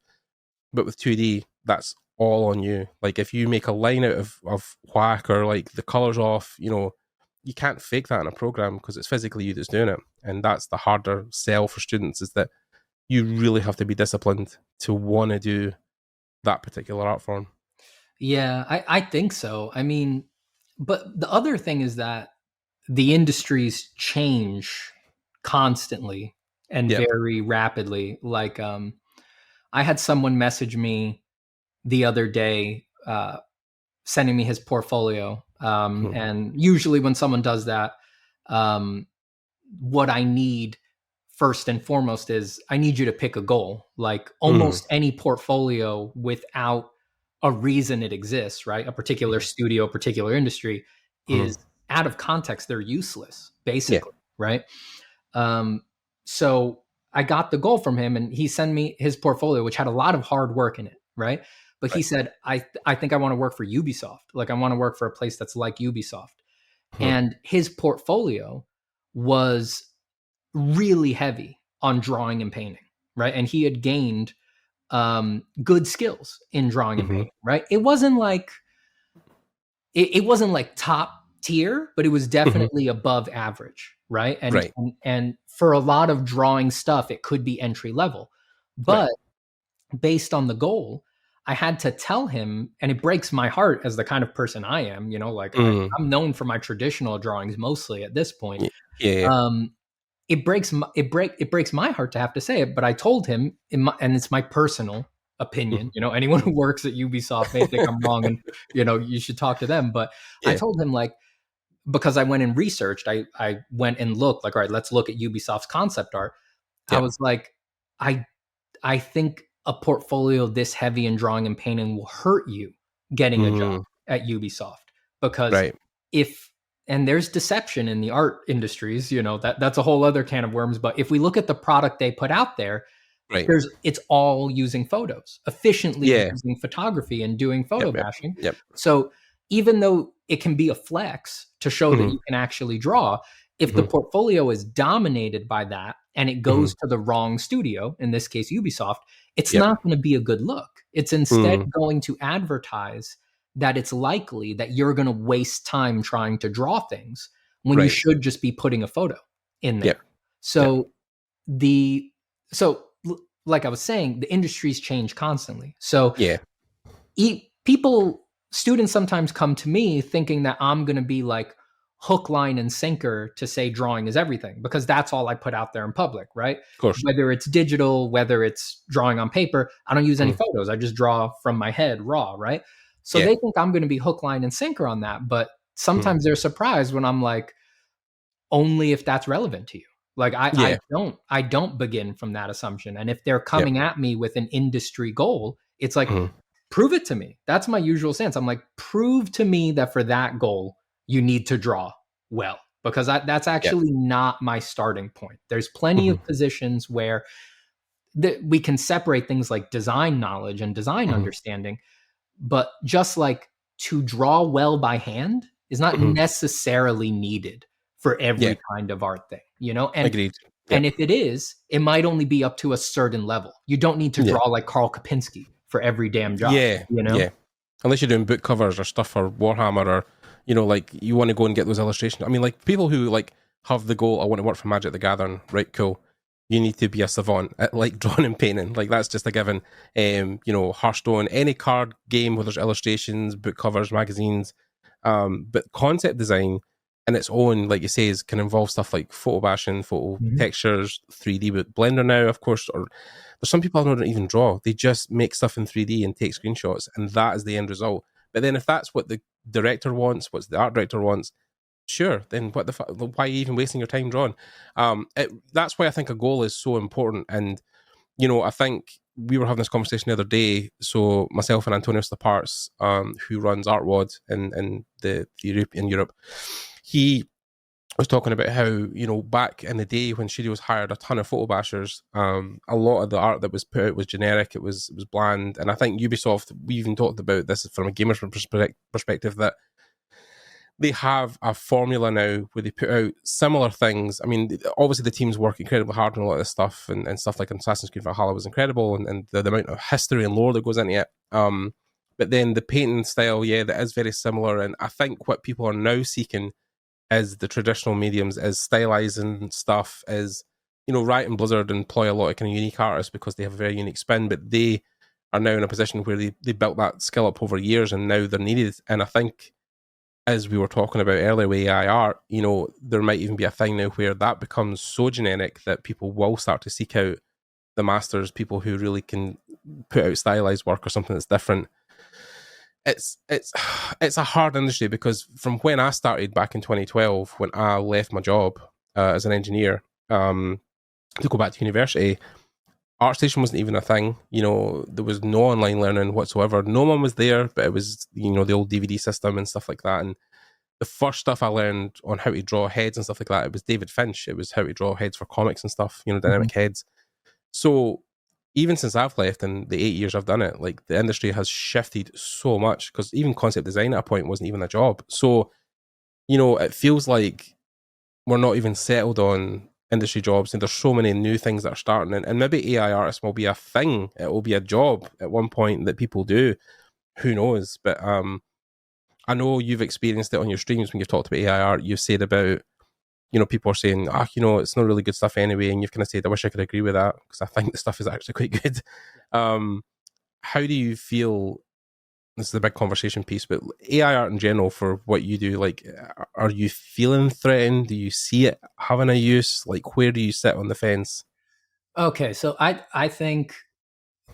But with 2D, that's all on you. Like if you make a line out of whack or like the colors off, you can't fake that in a program because it's physically you that's doing it. And that's the harder sell for students, is that you really have to be disciplined to want to do that particular art form. Yeah, I think so. I mean, but the other thing is that the industries change constantly and very rapidly. Like, I had someone message me the other day, sending me his portfolio. And usually when someone does that, what I need first and foremost is I need you to pick a goal. Like almost any portfolio without a reason it exists, right? A particular studio, particular industry is out of context. They're useless, basically, right? So I got the goal from him, and he sent me his portfolio, which had a lot of hard work in it, right? But he said, I think I want to work for Ubisoft. Like, I want to work for a place that's like Ubisoft. And his portfolio was really heavy on drawing and painting, right? And he had gained good skills in drawing and painting, right? It wasn't like it wasn't like top tier, but it was definitely above average, right? And for a lot of drawing stuff, it could be entry level. But based on the goal, I had to tell him, and it breaks my heart as the kind of person I am, you know, like I'm known for my traditional drawings mostly at this point. It breaks my heart to have to say it, but I told him, and it's my personal opinion, you know, anyone who works at Ubisoft may think I'm wrong, and you know, you should talk to them. But I told him, like, because I went and researched, I went and looked, like, all right, let's look at Ubisoft's concept art. I was like, I think a portfolio this heavy in drawing and painting will hurt you getting a job at Ubisoft, because and there's deception in the art industries, you know, that's a whole other can of worms. But if we look at the product they put out there, it's all using photos, efficiently using photography and doing photo bashing. So even though it can be a flex to show that you can actually draw, if the portfolio is dominated by that and it goes to the wrong studio, in this case Ubisoft, it's not going to be a good look. It's instead going to advertise that it's likely that you're going to waste time trying to draw things when you should just be putting a photo in there. So like I was saying, the industries change constantly. So students sometimes come to me thinking that I'm going to be like hook, line, and sinker to say drawing is everything, because that's all I put out there in public, right? Of course. Whether it's digital, whether it's drawing on paper, I don't use any photos. I just draw from my head raw, right? So they think I'm going to be hook, line, and sinker on that. But sometimes they're surprised when I'm like, only if that's relevant to you. Like I don't begin from that assumption. And if they're coming at me with an industry goal, it's like, prove it to me. That's my usual stance. I'm like, prove to me that for that goal, you need to draw well, because that's actually not my starting point. There's plenty of positions where we can separate things like design knowledge and design understanding, but just like to draw well by hand is not necessarily needed for every kind of art thing, you know? And, Agreed. And if it is, it might only be up to a certain level. You don't need to draw like Carl Kapinski for every damn job. You know? Unless you're doing book covers or stuff for Warhammer, or you know, like you want to go and get those illustrations. I mean, like people who like have the goal, I want to work for Magic the Gathering, right? Cool. You need to be a savant at like drawing and painting. Like that's just a given. You know, Hearthstone, any card game where there's illustrations, book covers, magazines. But concept design in its own, like you say, can involve stuff like photo bashing, photo textures, 3D with Blender now, of course. Or there's some people who don't even draw. They just make stuff in 3D and take screenshots, and that is the end result. But then if that's what the director wants, what the art director wants, sure, then what the why are you even wasting your time drawing? That's why I think a goal is so important. And, you know, I think we were having this conversation the other day. So myself and Antonio Staparts, who runs ArtWad in Europe, he was talking about how, you know, back in the day when studios hired a ton of photo bashers, a lot of the art that was put out was generic, it was bland. And I think Ubisoft, we even talked about this from a gamer's perspective, that they have a formula now where they put out similar things. I mean, obviously the teams work incredibly hard on a lot of this stuff, and stuff like Assassin's Creed Valhalla was incredible, and the amount of history and lore that goes into it. But then the painting style, that is very similar. And I think what people are now seeking is the traditional mediums, is stylizing stuff, is, you know, Riot and Blizzard employ a lot of kind of unique artists because they have a very unique spin, but they are now in a position where they built that skill up over years, and now they're needed. And I think, as we were talking about earlier with AI art, you know, there might even be a thing now where that becomes so generic that people will start to seek out the masters, people who really can put out stylized work or something that's different. It's a hard industry, because from when I started back in 2012, when I left my job as an engineer to go back to university, ArtStation wasn't even a thing. You know, there was no online learning whatsoever. No one was there, but it was, you know, the old DVD system and stuff like that. And the first stuff I learned on how to draw heads and stuff like that, it was David Finch. It was how to draw heads for comics and stuff, you know, dynamic heads. So even since I've left and the 8 years I've done it, like the industry has shifted so much, because even concept design at a point wasn't even a job. So, you know, it feels like we're not even settled on industry jobs, and there's so many new things that are starting, and maybe AI artists will be a thing. It will be a job at one point that people do. Who knows? But I know you've experienced it on your streams when you've talked about AI art. You've said about, you know, people are saying, you know, it's not really good stuff anyway. And you've kind of said, I wish I could agree with that, because I think the stuff is actually quite good. How do you feel? This is a big conversation piece, but AI art in general, for what you do, like, are you feeling threatened? Do you see it having a use? Like, where do you sit on the fence? Okay, so I think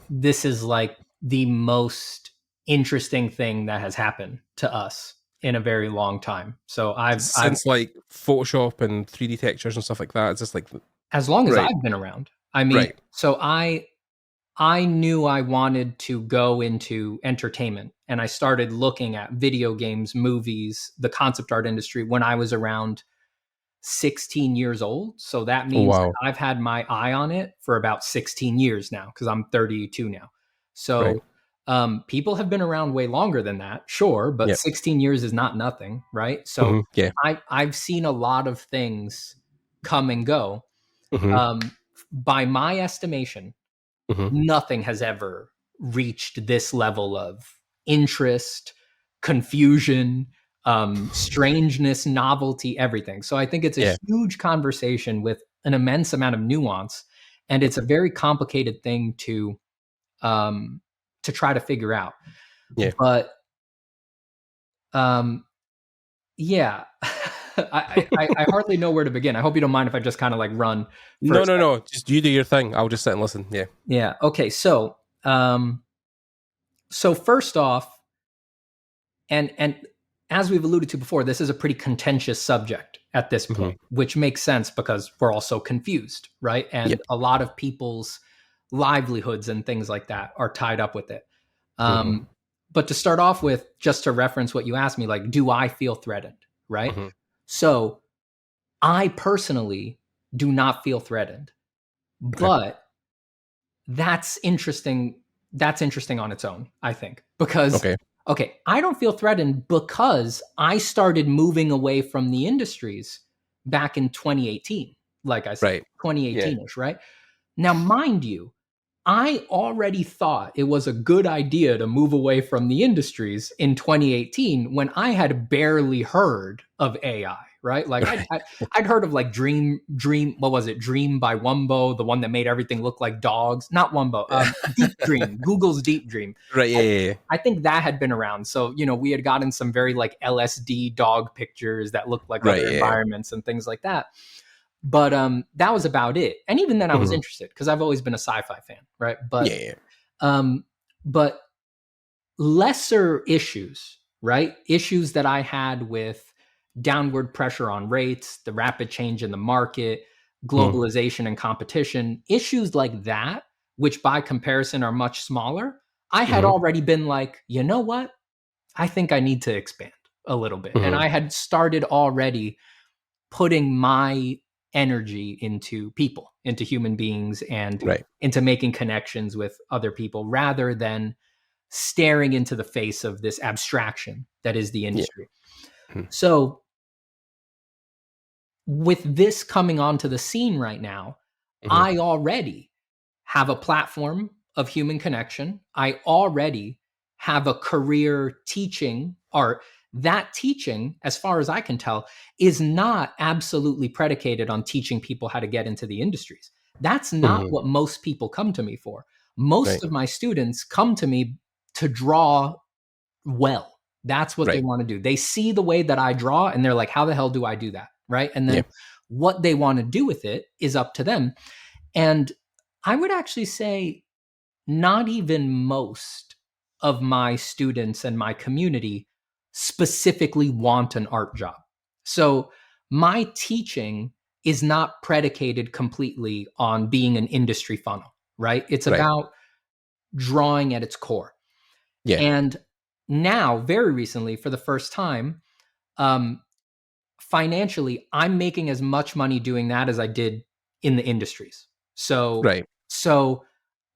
this is like the most interesting thing that has happened to us in a very long time. So I've Since like Photoshop and 3D textures and stuff like that, it's just like, as long as right. I've been around. I mean, Right. so I knew I wanted to go into entertainment, and I started looking at video games, movies, the concept art industry when I was around 16 years old. So that means wow. that I've had my eye on it for about 16 years now, because I'm 32 now. So people have been around way longer than that, sure, but Yep. 16 years is not nothing, right? So Yeah. I've seen a lot of things come and go. Mhm. By my estimation, Mhm. nothing has ever reached this level of interest, confusion, strangeness, novelty, everything. So I think it's a Yeah. huge conversation with an immense amount of nuance, and it's a very complicated thing to try to figure out. Yeah. But yeah. I hardly know where to begin. I hope you don't mind if I just kind of like run. No. Just you do your thing. I'll just sit and listen. Yeah. Yeah. Okay. So first off, and as we've alluded to before, this is a pretty contentious subject at this point, which makes sense because we're all so confused, right? And a lot of people's livelihoods and things like that are tied up with it. But to start off with, just to reference what you asked me, like, do I feel threatened, right? So I personally do not feel threatened, but that's interesting. That's interesting on its own, I think, because okay, I don't feel threatened because I started moving away from the industries back in 2018. Like I said, 2018-ish, right? Now, mind you, I already thought it was a good idea to move away from the industries in 2018 when I had barely heard of AI, right? Like I'd heard of like Dream, what was it? Dream by Wumbo, the one that made everything look like dogs. Not Wumbo, Deep Dream, Google's Deep Dream. Right, yeah. I think that had been around. So, you know, we had gotten some very like LSD dog pictures that looked like other environments and things like that. But that was about it. And even then I was interested because I've always been a sci-fi fan, right? But but lesser issues, right? Issues that I had with downward pressure on rates, the rapid change in the market, globalization and competition, issues like that, which by comparison are much smaller, I had already been like, you know what? I think I need to expand a little bit. And I had started already putting my energy into people, into human beings, and into making connections with other people rather than staring into the face of this abstraction that is the industry. So with this coming onto the scene right now, I already have a platform of human connection. I already have a career teaching art. That teaching, as far as I can tell, is not absolutely predicated on teaching people how to get into the industries. That's not what most people come to me for. Most of my students come to me to draw well. That's what they want to do. They see the way that I draw and they're like, how the hell do I do that? Right. And then what they want to do with it is up to them. And I would actually say not even most of my students and my community specifically want an art job. So my teaching is not predicated completely on being an industry funnel, right? It's about drawing at its core. And now, very recently, for the first time, financially, I'm making as much money doing that as I did in the industries. So So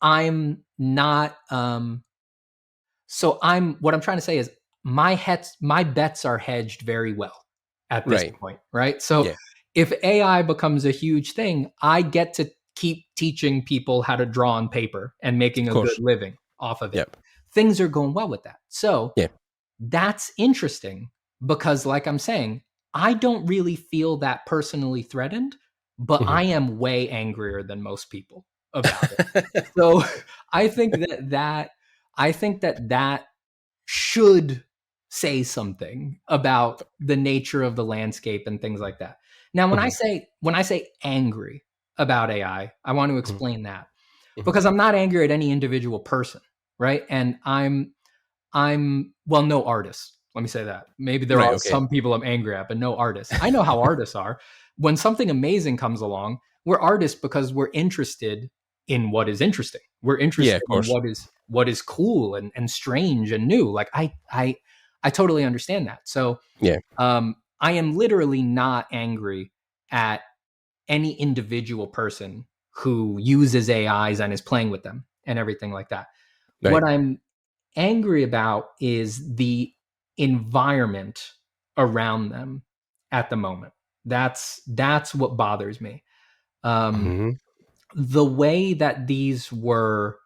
I'm not, what I'm trying to say is my bets are hedged very well at this Right. point, right? So Yeah. if AI becomes a huge thing, I get to keep teaching people how to draw on paper and making Of a good course. living off of it. Yep. Things are going well with that. So Yeah. that's interesting because, like I'm saying, I don't really feel that personally threatened, but Mhm. I am way angrier than most people about it. So I think that should say something about the nature of the landscape and things like that. Now, when I say angry about AI, I want to explain that because I'm not angry at any individual person, right? And no artists. Let me say that. Maybe there Right, are okay. some people I'm angry at, but no artists. I know how artists are. When something amazing comes along, we're artists because we're interested in what is interesting. We're Yeah, interested of in course. what is cool and strange and new. Like I totally understand that. So Yeah. I am literally not angry at any individual person who uses AIs and is playing with them and everything like that. Right. What I'm angry about is the environment around them at the moment. That's what bothers me. Mhm. The way that these were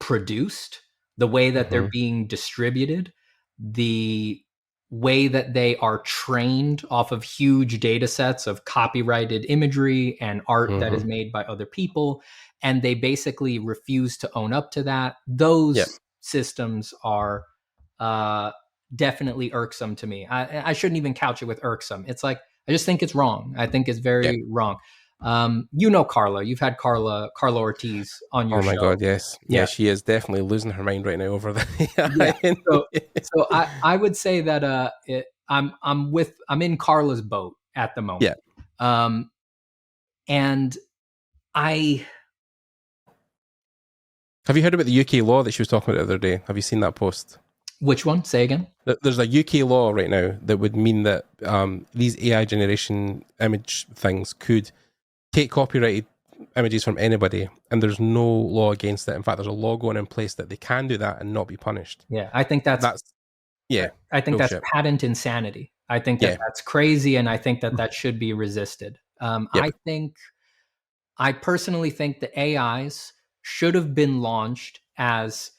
produced, the way that they're Mhm. being distributed, the way that they are trained off of huge data sets of copyrighted imagery and art that is Mhm. made by other people, and they basically refuse to own up to that. Those Yep. systems are definitely irksome to me. I shouldn't even couch it with irksome. It's like I just think it's wrong. I think it's Yeah. very wrong. You know Carla. You've had Carla Ortiz on your Oh my show. God, yes. Yeah. Yeah, she is definitely losing her mind right now over the Yeah. AI. So I would say that I'm in Carla's boat at the moment. Yeah. And I Have you heard about the UK law that she was talking about the other day? Have you seen that post? which one? Say again. There's a UK law right now that would mean that these AI generation image things could take copyrighted images from anybody, and there's no law against it. In fact, there's a law going in place that they can do that and not be punished. Yeah, I think that's yeah, I think that's bullshit. patent insanity. I think that Yeah. that's crazy, and I think that should be resisted. Yep. I personally think the AIs should have been launched as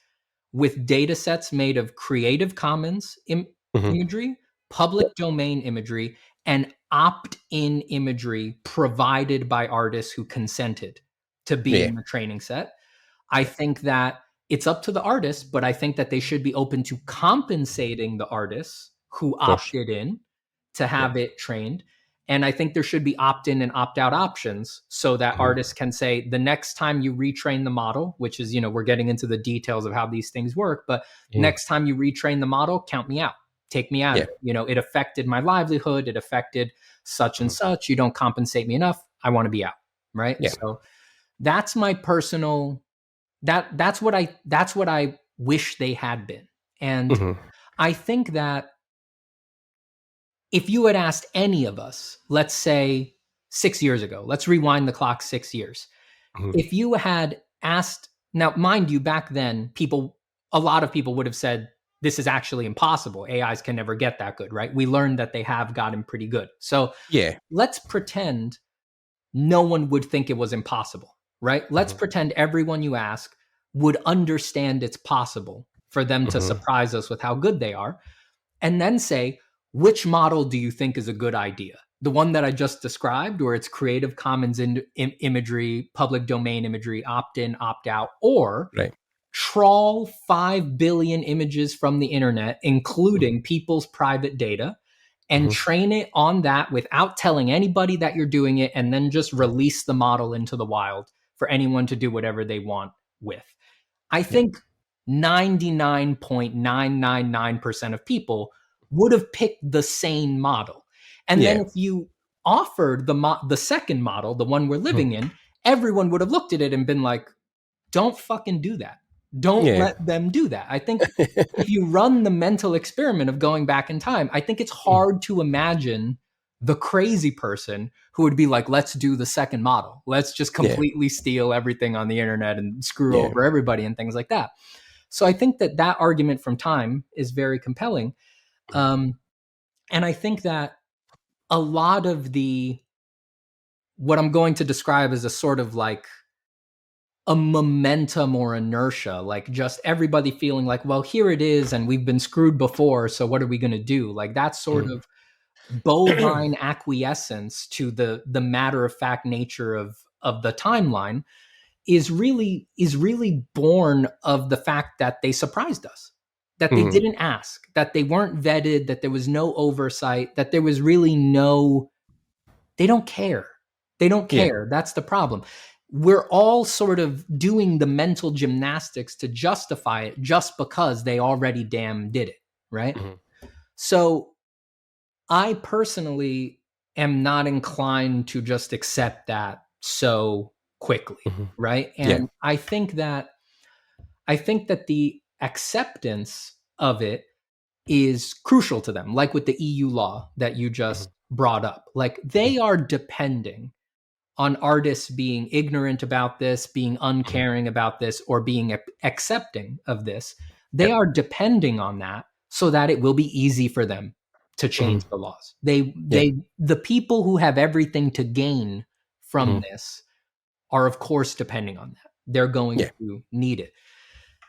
with data sets made of Creative Commons Mhm. imagery, public domain imagery, and opt-in imagery provided by artists who consented to be Yeah. in the training set. I think that it's up to the artists, but I think that they should be open to compensating the artists who course. opted in to have it trained. And I think there should be opt-in and opt-out options so that artists can say the next time you retrain the model, which is, we're getting into the details of how these things work, but next time you retrain the model, count me out. Take me out of it. It affected my livelihood. It affected such and such. You don't compensate me enough. I want to be out. Right. Yeah. So that's my personal that's what I wish they had been. And I think that if you had asked any of us, let's say 6 years ago, let's rewind the clock 6 years. If you had asked, now mind you, back then, a lot of people would have said, this is actually impossible. AIs can never get that good, right? We learned that they have gotten pretty good. So let's pretend no one would think it was impossible, right? Let's pretend everyone you ask would understand it's possible for them to surprise us with how good they are. And then say, which model do you think is a good idea? The one that I just described, where it's Creative Commons imagery, public domain imagery, opt-in, opt-out, or trawl 5 billion images from the internet, including people's private data, and train it on that without telling anybody that you're doing it, and then just release the model into the wild for anyone to do whatever they want with. I think 99.999% of people would have picked the same model. And then if you offered the second model, the one we're living in, everyone would have looked at it and been like, don't fucking do that. Don't let them do that. I think if you run the mental experiment of going back in time, I think it's hard to imagine the crazy person who would be like, let's do the second model. Let's just completely steal everything on the internet and screw over everybody and things like that. So I think that that argument from time is very compelling. And I think that a lot of what I'm going to describe as a sort of like a momentum or inertia, like just everybody feeling like, well, here it is, and we've been screwed before, so what are we going to do? Like that sort of bovine acquiescence to the matter of fact nature of the timeline is really born of the fact that they surprised us, that they didn't ask, that they weren't vetted, that there was no oversight, that there was really they don't care. They don't care. That's the problem. We're all sort of doing the mental gymnastics to justify it just because they already damn did it, right? So I personally am not inclined to just accept that so quickly, right? And I think that the acceptance of it is crucial to them, like with the EU law that you just brought up. Like they are depending on artists being ignorant about this, being uncaring about this, or being accepting of this. They are depending on that so that it will be easy for them to change the laws. The people who have everything to gain from this are, of course, depending on that. They're going to need it.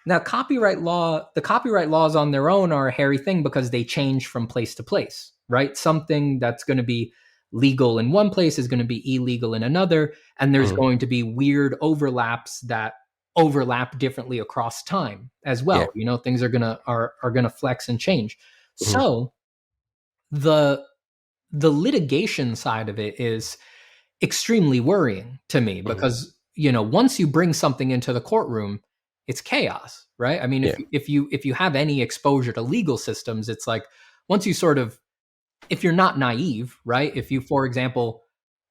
Now, the copyright laws on their own are a hairy thing because they change from place to place, right? Something that's going to be legal in one place is going to be illegal in another, and there's going to be weird overlaps that overlap differently across time as well. You know, things are gonna flex and change. So the litigation side of it is extremely worrying to me because you know, once you bring something into the courtroom, it's chaos, right? I mean, if you have any exposure to legal systems, it's like once you sort of, if you're not naive, right? If you, for example,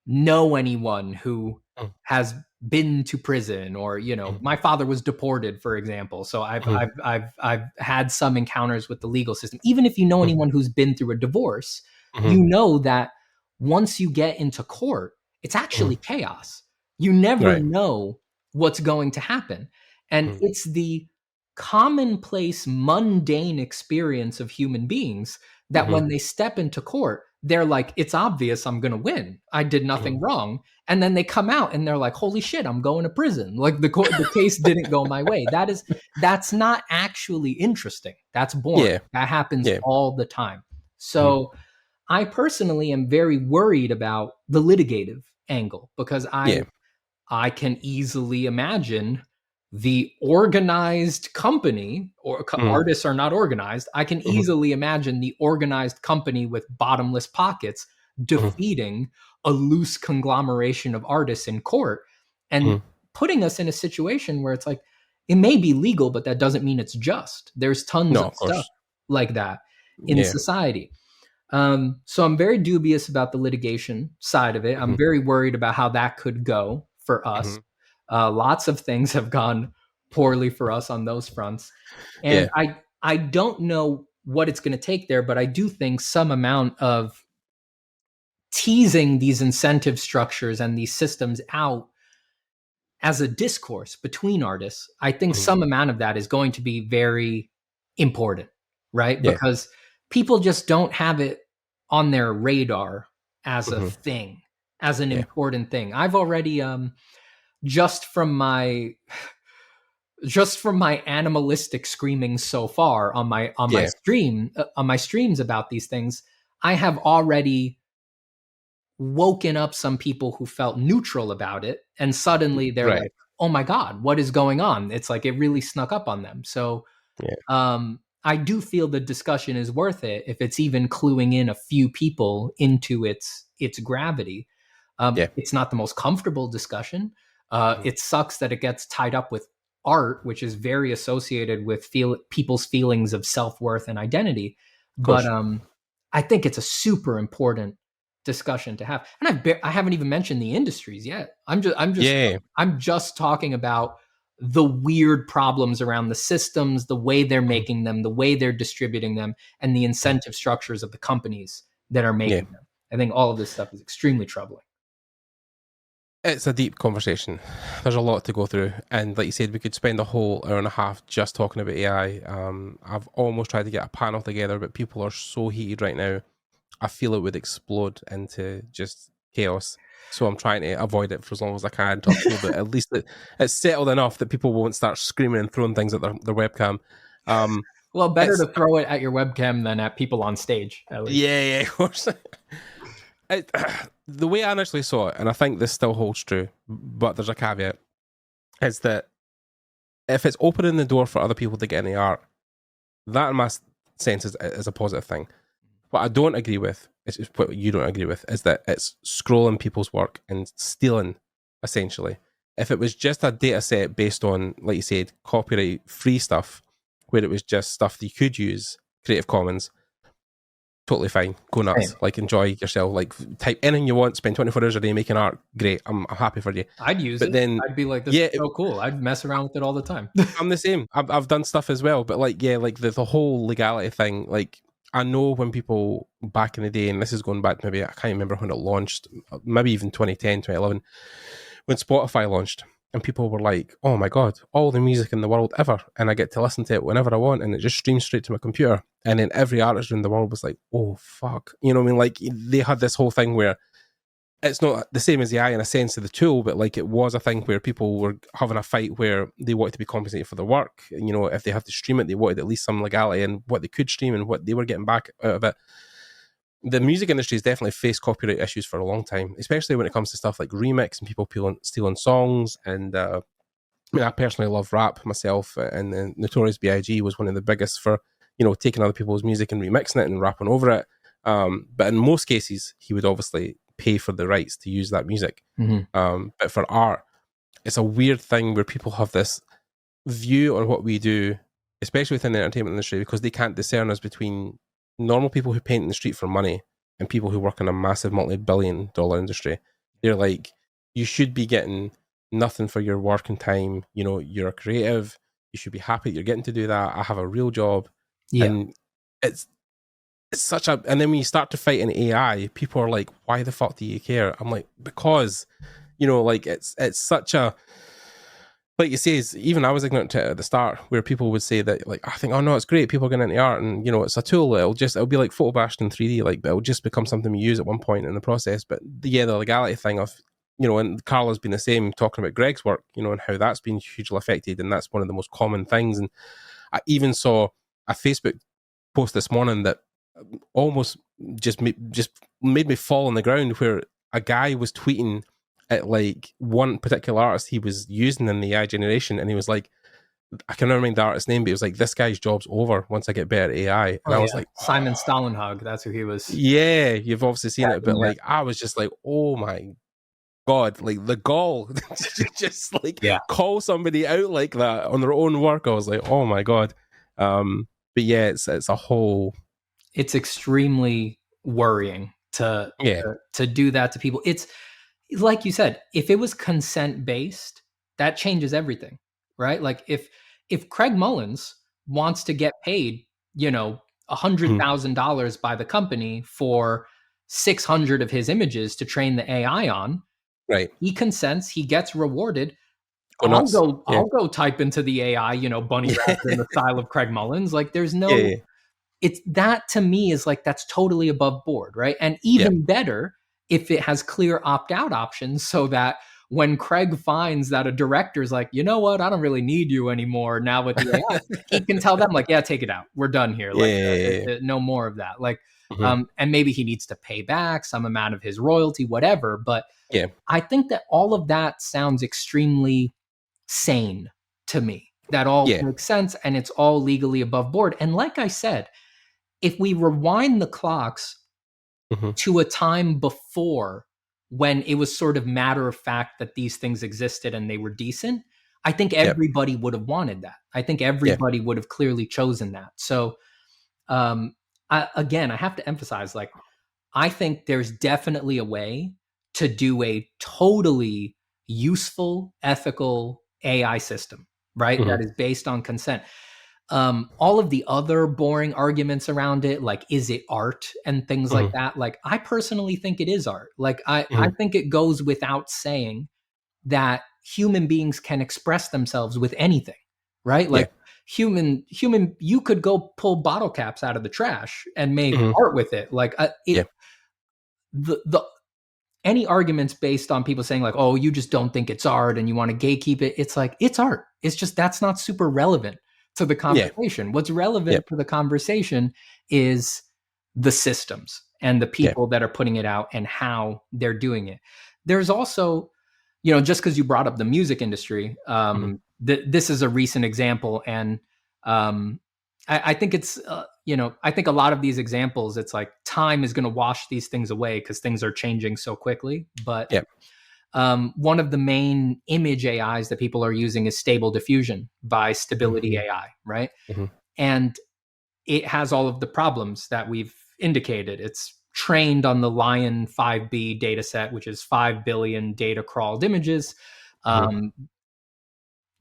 know anyone who has been to prison, or you know, my father was deported, for example, so I've had some encounters with the legal system. Even if you know anyone who's been through a divorce, you know that once you get into court, it's actually chaos. You never know what's going to happen, and it's the commonplace, mundane experience of human beings that when they step into court, they're like, it's obvious I'm going to win. I did nothing wrong. And then they come out and they're like, holy shit, I'm going to prison. Like the case didn't go my way. That's not actually interesting. That's boring. That happens all the time. So I personally am very worried about the litigative angle because I can easily imagine the organized company, or artists are not organized. I can easily imagine the organized company with bottomless pockets defeating a loose conglomeration of artists in court and putting us in a situation where it's like, it may be legal, but that doesn't mean it's just. There's tons of stuff like that in society. So I'm very dubious about the litigation side of it. I'm very worried about how that could go for us. Lots of things have gone poorly for us on those fronts. And I don't know what it's going to take there, but I do think some amount of teasing these incentive structures and these systems out as a discourse between artists, I think some amount of that is going to be very important, right? Because people just don't have it on their radar as a thing, as an important thing. I've already, just from my animalistic screaming so far on my streams about these things, I have already woken up some people who felt neutral about it, and suddenly they're like, oh my God, what is going on? It's like it really snuck up on them. So I do feel the discussion is worth it if it's even cluing in a few people into its gravity. It's not the most comfortable discussion. It sucks that it gets tied up with art, which is very associated with people's feelings of self-worth and identity. But I think it's a super important discussion to have. And I haven't even mentioned the industries yet. I'm just talking about the weird problems around the systems, the way they're making them, the way they're distributing them, and the incentive structures of the companies that are making them. I think all of this stuff is extremely troubling. It's a deep conversation. There's a lot to go through. And like you said, we could spend a whole hour and a half just talking about AI. I've almost tried to get a panel together, but people are so heated right now. I feel it would explode into just chaos. So I'm trying to avoid it for as long as I can but at least it's settled enough that people won't start screaming and throwing things at their webcam. Well, better to throw it at your webcam than at people on stage, at least. Yeah, of course. The way I initially saw it, and I think this still holds true, but there's a caveat, is that if it's opening the door for other people to get into art, that in my sense is a positive thing. What I don't agree with, is what you don't agree with, is that it's scrolling people's work and stealing, essentially. If it was just a data set based on, like you said, copyright free stuff, where it was just stuff that you could use, Creative Commons, totally fine. Go nuts. Same. Like, enjoy yourself. Like, type anything you want, spend 24 hours a day making art. Great. I'm happy for you. I'd use but it. Then, I'd be like, this is so cool. I'd mess around with it all the time. I'm the same. I've done stuff as well. But like, yeah, like the whole legality thing, like, I know when people back in the day, and this is going back maybe, I can't remember when it launched, maybe even 2010, 2011, when Spotify launched, and people were like, oh my God, all the music in the world ever. And I get to listen to it whenever I want, and it just streams straight to my computer. And then every artist in the world was like, oh, fuck. You know what I mean? Like, they had this whole thing where it's not the same as the AI in a sense of the tool, but like it was a thing where people were having a fight where they wanted to be compensated for their work. You know, if they have to stream it, they wanted at least some legality and what they could stream and what they were getting back out of it. The music industry has definitely faced copyright issues for a long time, especially when it comes to stuff like remix and people stealing songs. And I mean, I personally love rap myself, and the Notorious B.I.G. was one of the biggest for, you know, taking other people's music and remixing it and rapping over it. But in most cases, he would obviously pay for the rights to use that music. Mm-hmm. But for art, it's a weird thing where people have this view on what we do, especially within the entertainment industry, because they can't discern us between normal people who paint in the street for money and people who work in a massive multi-billion-dollar industry. They're like, you should be getting nothing for your work and time. You know, you're a creative. You should be happy that you're getting to do that. I have a real job. Yeah. And it's such a, and then when you start to fight in AI, people are like, why the fuck do you care? I'm like, because, you know, like it's such a, like you say, even I was ignorant to it at the start, where people would say that, like, I think, oh no, it's great, people are getting into art, and you know, it's a tool, it'll be like photobashed in 3D, like, but it'll just become something we use at one point in the process. But the legality thing of, you know, and Carla's been the same, talking about Greg's work, you know, and how that's been hugely affected, and that's one of the most common things. And I even saw a Facebook post this morning that almost just made me fall on the ground, where a guy was tweeting at like one particular artist he was using in the AI generation, and he was like, I can never remember the artist's name, but it was like, this guy's job's over once I get better at AI. And I was like, Simon Stalenhag, that's who he was. Yeah, you've obviously seen it, but like, I was just like, oh my God, like the gall just like call somebody out like that on their own work. I was like, oh my God. But yeah, it's a whole, it's extremely worrying to do that to people. It's like you said, if it was consent based, that changes everything, right? Like if Craig Mullins wants to get paid, you know, $100,000 by the company for 600 of his images to train the AI on, right? He consents, he gets rewarded. I'll go type into the AI, you know, bunny rabbit in the style of Craig Mullins. Like there's no, it's that to me is like, that's totally above board, right? And even better if it has clear opt-out options, so that when Craig finds that a director's like, you know what, I don't really need you anymore now with the AI, he can tell them like, yeah, take it out. We're done here. Like, no more of that. Like, and maybe he needs to pay back some amount of his royalty, whatever. But I think that all of that sounds extremely sane to me. That all makes sense, and it's all legally above board. And like I said, if we rewind the clocks to a time before, when it was sort of matter of fact that these things existed and they were decent, I think everybody would have wanted that. I think everybody would have clearly chosen that. So I have to emphasize, like, I think there's definitely a way to do a totally useful, ethical AI system, right? That is based on consent. All of the other boring arguments around it, like, is it art and things like that? Like, I personally think it is art. Like, I think it goes without saying that human beings can express themselves with anything, right? Like, human, you could go pull bottle caps out of the trash and make art with it. Like, the any arguments based on people saying like, oh, you just don't think it's art and you want to gatekeep it. It's like, it's art. It's just, that's not super relevant to the conversation. What's relevant to the conversation is the systems and the people that are putting it out and how they're doing it. There's also, you know, just because you brought up the music industry, this is a recent example. And I think it's, you know, I think a lot of these examples, it's like time is going to wash these things away because things are changing so quickly. But one of the main image AIs that people are using is Stable Diffusion by Stability AI, right? And it has all of the problems that we've indicated. It's trained on the Lion 5B data set, which is 5 billion data crawled images.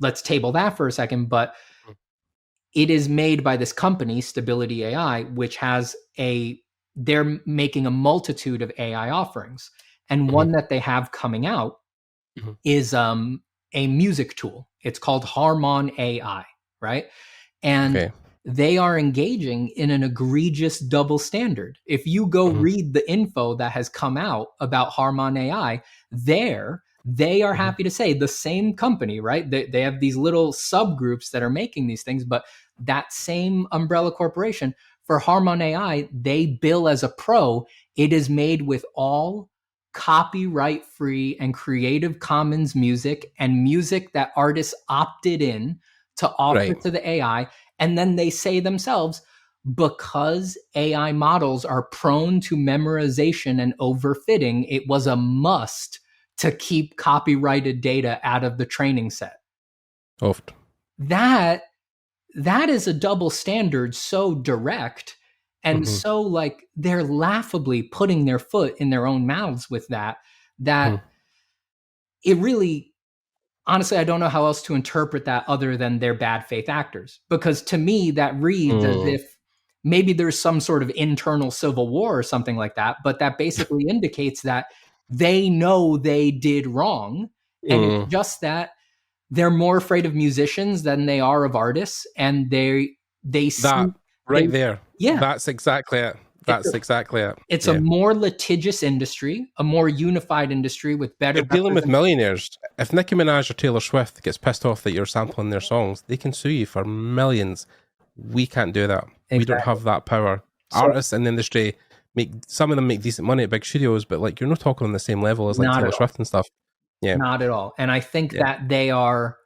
Let's table that for a second. But it is made by this company, Stability AI, which has they're making a multitude of AI offerings. And one that they have coming out is a music tool. It's called Harmon AI, right? And they are engaging in an egregious double standard. If you go read the info that has come out about Harmon AI, they are happy to say, the same company, right? They have these little subgroups that are making these things, but that same umbrella corporation, for Harmon AI, they bill as a pro. It is made with all copyright free and Creative Commons music and music that artists opted in to offer to the AI. And then they say themselves, because AI models are prone to memorization and overfitting, it was a must to keep copyrighted data out of the training set. That is a double standard, so direct and so like they're laughably putting their foot in their own mouths with that it really, honestly, I don't know how else to interpret that other than they're bad faith actors. Because to me, that reads as if maybe there's some sort of internal civil war or something like that, but that basically indicates that they know they did wrong. And it's just that they're more afraid of musicians than they are of artists. And they see that right there. Yeah. That's exactly it. Exactly it. It's a more litigious industry, a more unified industry with better... You're dealing with millionaires. If Nicki Minaj or Taylor Swift gets pissed off that you're sampling their songs, they can sue you for millions. We can't do that. Exactly. We don't have that power. Artists in the industry, some of them make decent money at big studios, but like you're not talking on the same level as like Taylor Swift and stuff. Yeah, not at all. And I think that they are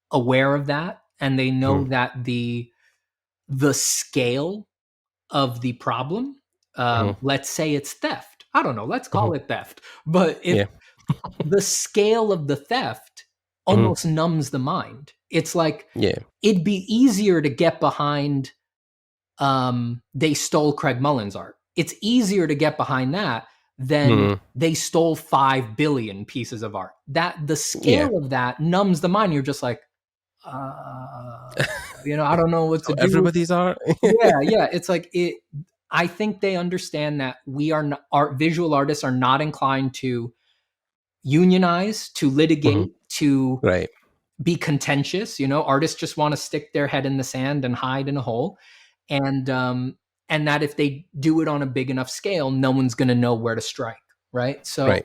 aware of that, and they know that the scale of the problem, let's say it's theft. I don't know. Let's call it theft. But if the scale of the theft almost numbs the mind. It's like, it'd be easier to get behind they stole Craig Mullins' art. It's easier to get behind that than they stole 5 billion pieces of art. That the scale of that numbs the mind. You're just like, you know, I don't know what to do. Everybody's art. yeah. It's like it. I think they understand that our visual artists are not inclined to unionize, to litigate, to be contentious. You know, artists just want to stick their head in the sand and hide in a hole, and that if they do it on a big enough scale, no one's going to know where to strike. Right. So,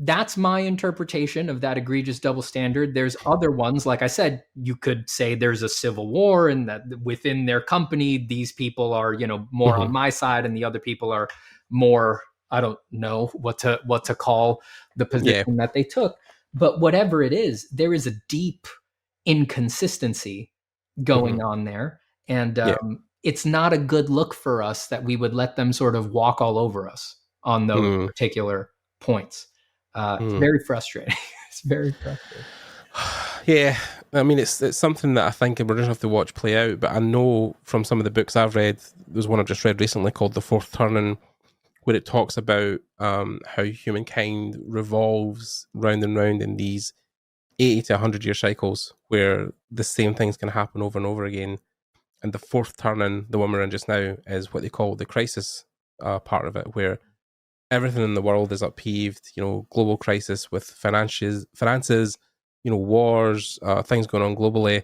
that's my interpretation of that egregious double standard. There's other ones, like I said, you could say there's a civil war, and that within their company, these people are, you know, more on my side, and the other people are more, I don't know what to call the position that they took. But whatever it is, there is a deep inconsistency going on there. And it's not a good look for us that we would let them sort of walk all over us on those particular points. It's very frustrating. It's very frustrating. Yeah, I mean, it's something that I think we're going to have to watch play out. But I know from some of the books I've read, there's one I've just read recently called The Fourth Turning, where it talks about how humankind revolves round and round in these 80 to 100 year cycles where the same thing's going to happen over and over again. And the fourth turning, the one we're in just now, is what they call the crisis part of it, where everything in the world is upheaved, global crisis with finances, wars, things going on globally.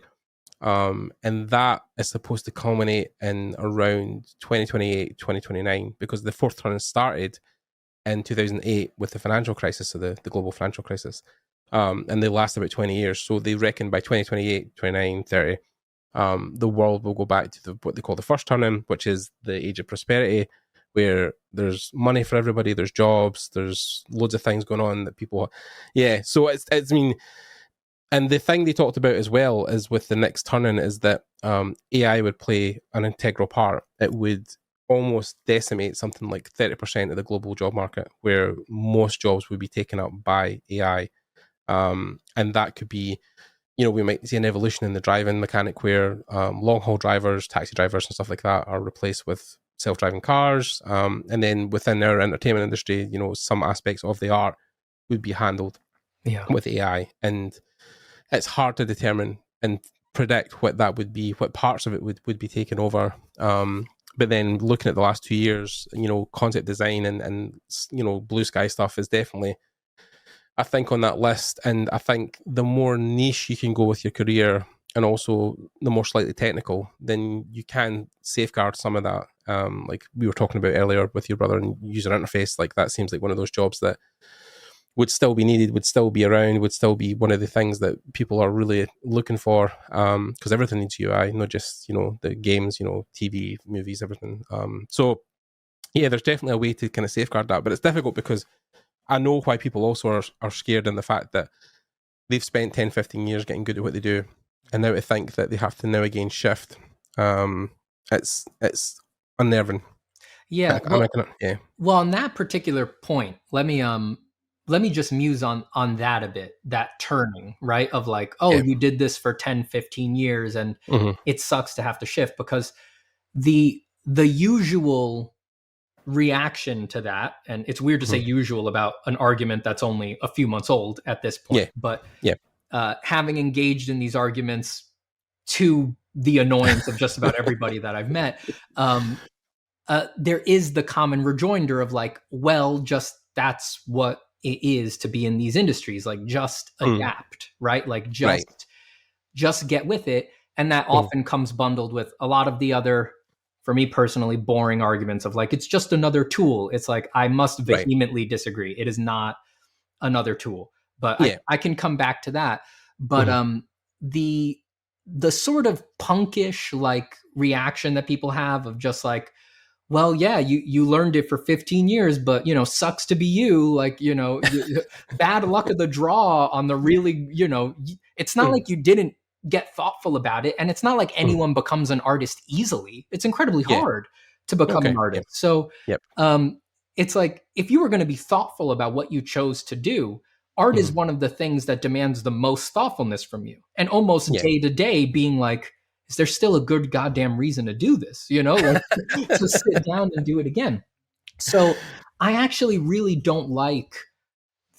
And that is supposed to culminate in around 2028, 2029, because the fourth turn started in 2008 with the financial crisis, so the global financial crisis. And they last about 20 years. So they reckon by 2028, 29, 30, the world will go back to what they call the first turning, which is the age of prosperity, where there's money for everybody, there's jobs, there's loads of things going on that people... Yeah, so it's and the thing they talked about as well is with the next turning is that AI would play an integral part. It would almost decimate something like 30% of the global job market, where most jobs would be taken up by AI. And that could be, we might see an evolution in the driving mechanic where long-haul drivers, taxi drivers and stuff like that are replaced with self-driving cars. And then within our entertainment industry, some aspects of the art would be handled with AI. And it's hard to determine and predict what that would be, what parts of it would be taken over. But then looking at the last 2 years, concept design and blue sky stuff is definitely, I think, on that list. And I think the more niche you can go with your career and also the more slightly technical, then you can safeguard some of that. Like we were talking about earlier with your brother and user interface, like that seems like one of those jobs that would still be needed, would still be around, would still be one of the things that people are really looking for, because everything needs UI, not just, the games, TV, movies, everything. So yeah, there's definitely a way to kind of safeguard that, but it's difficult because I know why people also are scared in the fact that they've spent 10, 15 years getting good at what they do, and now to think that they have to now again shift, it's unnerving. Yeah. Yeah. Well, on that particular point, let me just muse on that a bit, that turning, right? Of like, you did this for 10, 15 years and it sucks to have to shift, because the usual reaction to that, and it's weird to say usual about an argument that's only a few months old at this point, but having engaged in these arguments to the annoyance of just about everybody that I've met, there is the common rejoinder of like, well, just that's what it is to be in these industries, like just adapt, right? Like just get with it. And that often comes bundled with a lot of the other, for me personally, boring arguments of like, it's just another tool. It's like, I must vehemently disagree. It is not another tool, but I can come back to that. But the sort of punkish like reaction that people have of just like, well, yeah, you learned it for 15 years, but, sucks to be you. Like, bad luck of the draw on the really, it's not like you didn't get thoughtful about it. And it's not like anyone becomes an artist easily. It's incredibly hard to become an artist. So it's like, if you were going to be thoughtful about what you chose to do, art is one of the things that demands the most thoughtfulness from you. And almost day to day being like, is there still a good goddamn reason to do this? Like, to sit down and do it again. So I actually really don't like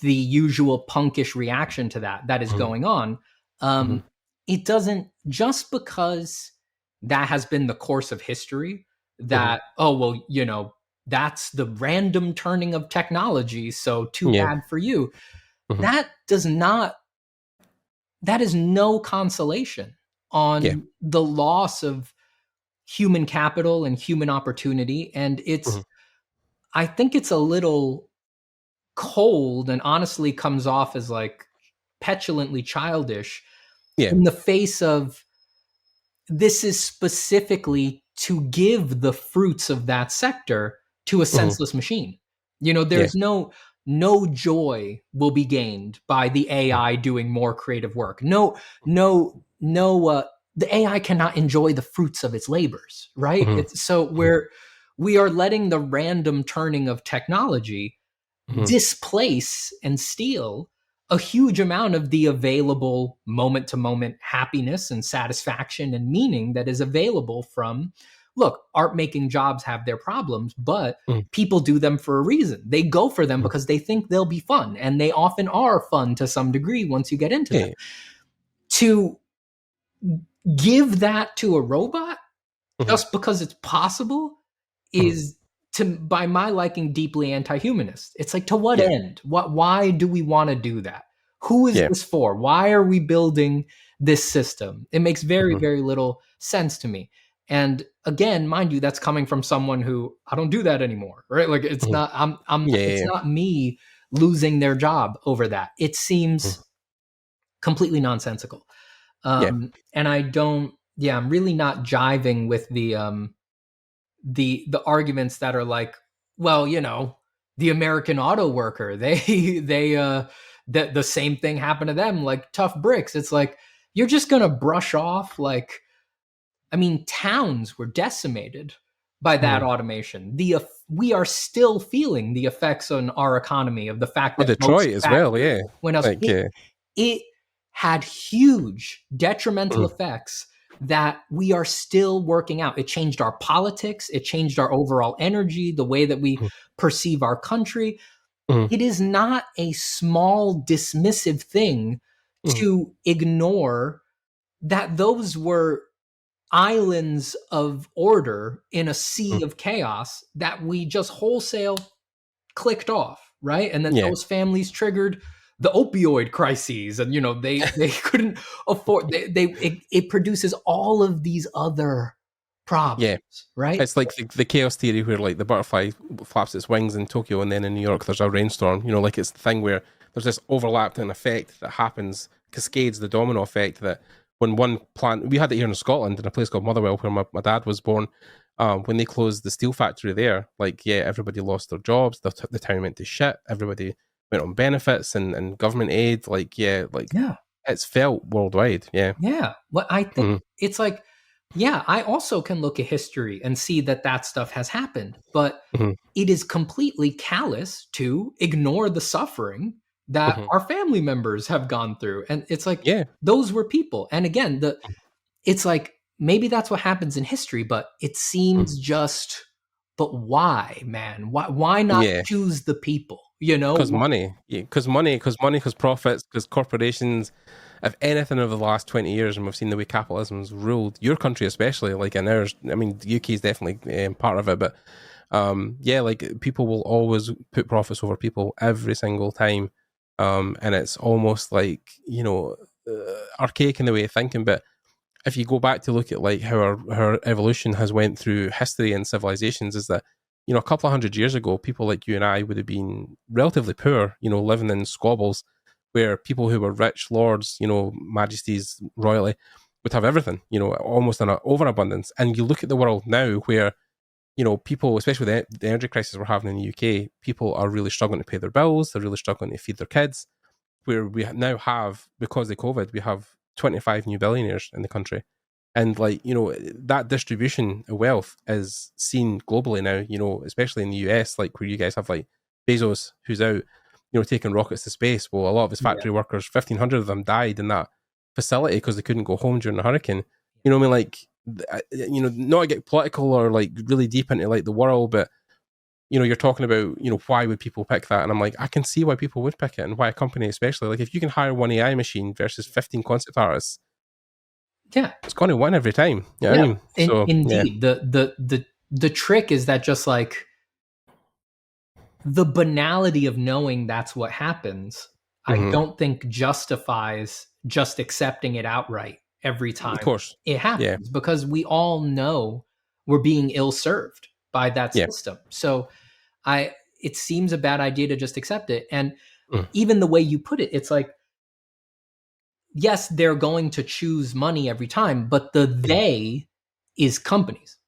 the usual punkish reaction to that is going on. It doesn't, just because that has been the course of history, that, that's the random turning of technology, so too bad for you. That is no consolation on the loss of human capital and human opportunity. And it's, I think it's a little cold and honestly comes off as like petulantly childish in the face of, this is specifically to give the fruits of that sector to a senseless machine. There's no joy will be gained by the AI doing more creative work. No, the AI cannot enjoy the fruits of its labors, right? So we are letting the random turning of technology displace and steal a huge amount of the available moment-to-moment happiness and satisfaction and meaning that is available from look, art making jobs have their problems, but Mm. people do them for a reason. They go for them because they think they'll be fun, and they often are fun to some degree once you get into them. To give that to a robot Mhm. just because it's possible is, by my liking, deeply anti-humanist. It's like, to what Yeah. end? Why do we want to do that? Who is Yeah. this for? Why are we building this system? It makes very, Mhm. very little sense to me. And again, mind you, that's coming from someone who, I don't do that anymore, right? Like, it's Mhm. not, Yeah, it's yeah. not me losing their job over that. It seems completely nonsensical. Yeah. And I'm really not jiving with the arguments that are like, well, the American auto worker, the same thing happened to them, like tough bricks. It's like, you're just going to brush off, like, I mean, towns were decimated by that automation. We are still feeling the effects on our economy of the fact Well, that most Detroit as well, factories yeah. went out. Like, yeah. It had huge detrimental effects that we are still working out. It changed our politics. It changed our overall energy, the way that we perceive our country. Mhm. It is not a small, dismissive thing to ignore that those were islands of order in a sea of chaos that we just wholesale clicked off, right? And then Yeah. those families triggered the opioid crises, and they couldn't afford. It produces all of these other problems, Yeah. right? It's like the chaos theory where like the butterfly flaps its wings in Tokyo and then in New York there's a rainstorm. Like it's the thing where there's this overlapping effect that happens, cascades the domino effect that when one plant, we had it here in Scotland in a place called Motherwell where my dad was born. When they closed the steel factory there, like, yeah, everybody lost their jobs. The town went to shit. Everybody went on benefits and government aid. Like, yeah, like it's felt worldwide. Yeah. Yeah. Well, I think it's like, yeah, I also can look at history and see that stuff has happened, but it is completely callous to ignore the suffering that our family members have gone through. And it's like, Yeah. those were people. And again, it's like, maybe that's what happens in history, but it seems but why, man? Why not Yeah. choose the people? Because money, because profits, because corporations. If anything over the last 20 years, and we've seen the way capitalism's ruled your country, especially like in ours. I mean, the UK is definitely part of it, but yeah, like people will always put profits over people every single time, and it's almost like archaic in the way of thinking. But if you go back to look at like how our evolution has went through history and civilizations, is that a couple of hundred years ago, people like you and I would have been relatively poor, living in squabbles, where people who were rich lords, majesties, royalty, would have everything, almost an overabundance. And you look at the world now where, people, especially with the energy crisis we're having in the UK, people are really struggling to pay their bills. They're really struggling to feed their kids. Where we now have, because of COVID, we have 25 new billionaires in the country. And like, that distribution of wealth is seen globally now, especially in the US, like where you guys have like Bezos, who's out, taking rockets to space. Well, a lot of his factory workers, 1,500 of them died in that facility because they couldn't go home during the hurricane. You know what I mean? Like, not to get political or like really deep into like the world, but you're talking about, why would people pick that? And I'm like, I can see why people would pick it and why a company, especially like if you can hire one AI machine versus 15 concept artists, it's going to win every time. You know what I mean? So, indeed, the trick is that just like the banality of knowing that's what happens, I don't think justifies just accepting it outright every time. Of course. It happens because we all know we're being ill-served by that system. So it seems a bad idea to just accept it. And even the way you put it, it's like, yes, they're going to choose money every time, but the they is companies.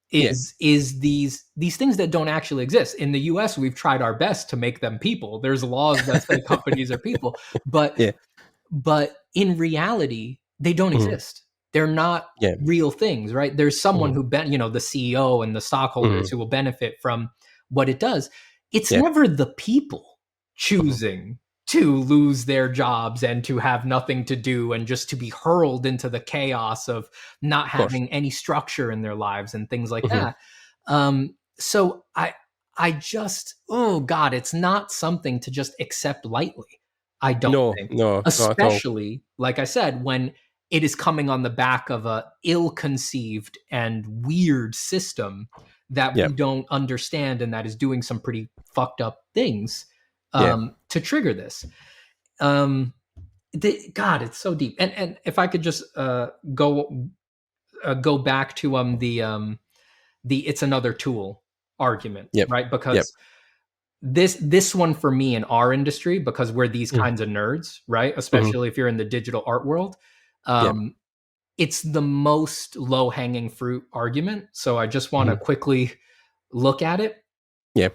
Is these things that don't actually exist. In the US, we've tried our best to make them people. There's laws that say companies are people, but in reality, they don't exist. They're not real things, right? There's someone who, the CEO and the stockholders who will benefit from what it does. It's never the people choosing to lose their jobs and to have nothing to do and just to be hurled into the chaos of not having any structure in their lives and things like that. So I just, oh God, it's not something to just accept lightly. I don't think. No, especially, like I said, when it is coming on the back of a ill-conceived and weird system that we don't understand and that is doing some pretty fucked up things to trigger this. God, it's so deep. And if I could just go back to the it's another tool argument, right? Because this one for me in our industry, because we're these kinds of nerds, right? Especially if you're in the digital art world, it's the most low-hanging fruit argument. So I just want to quickly look at it. Yeah.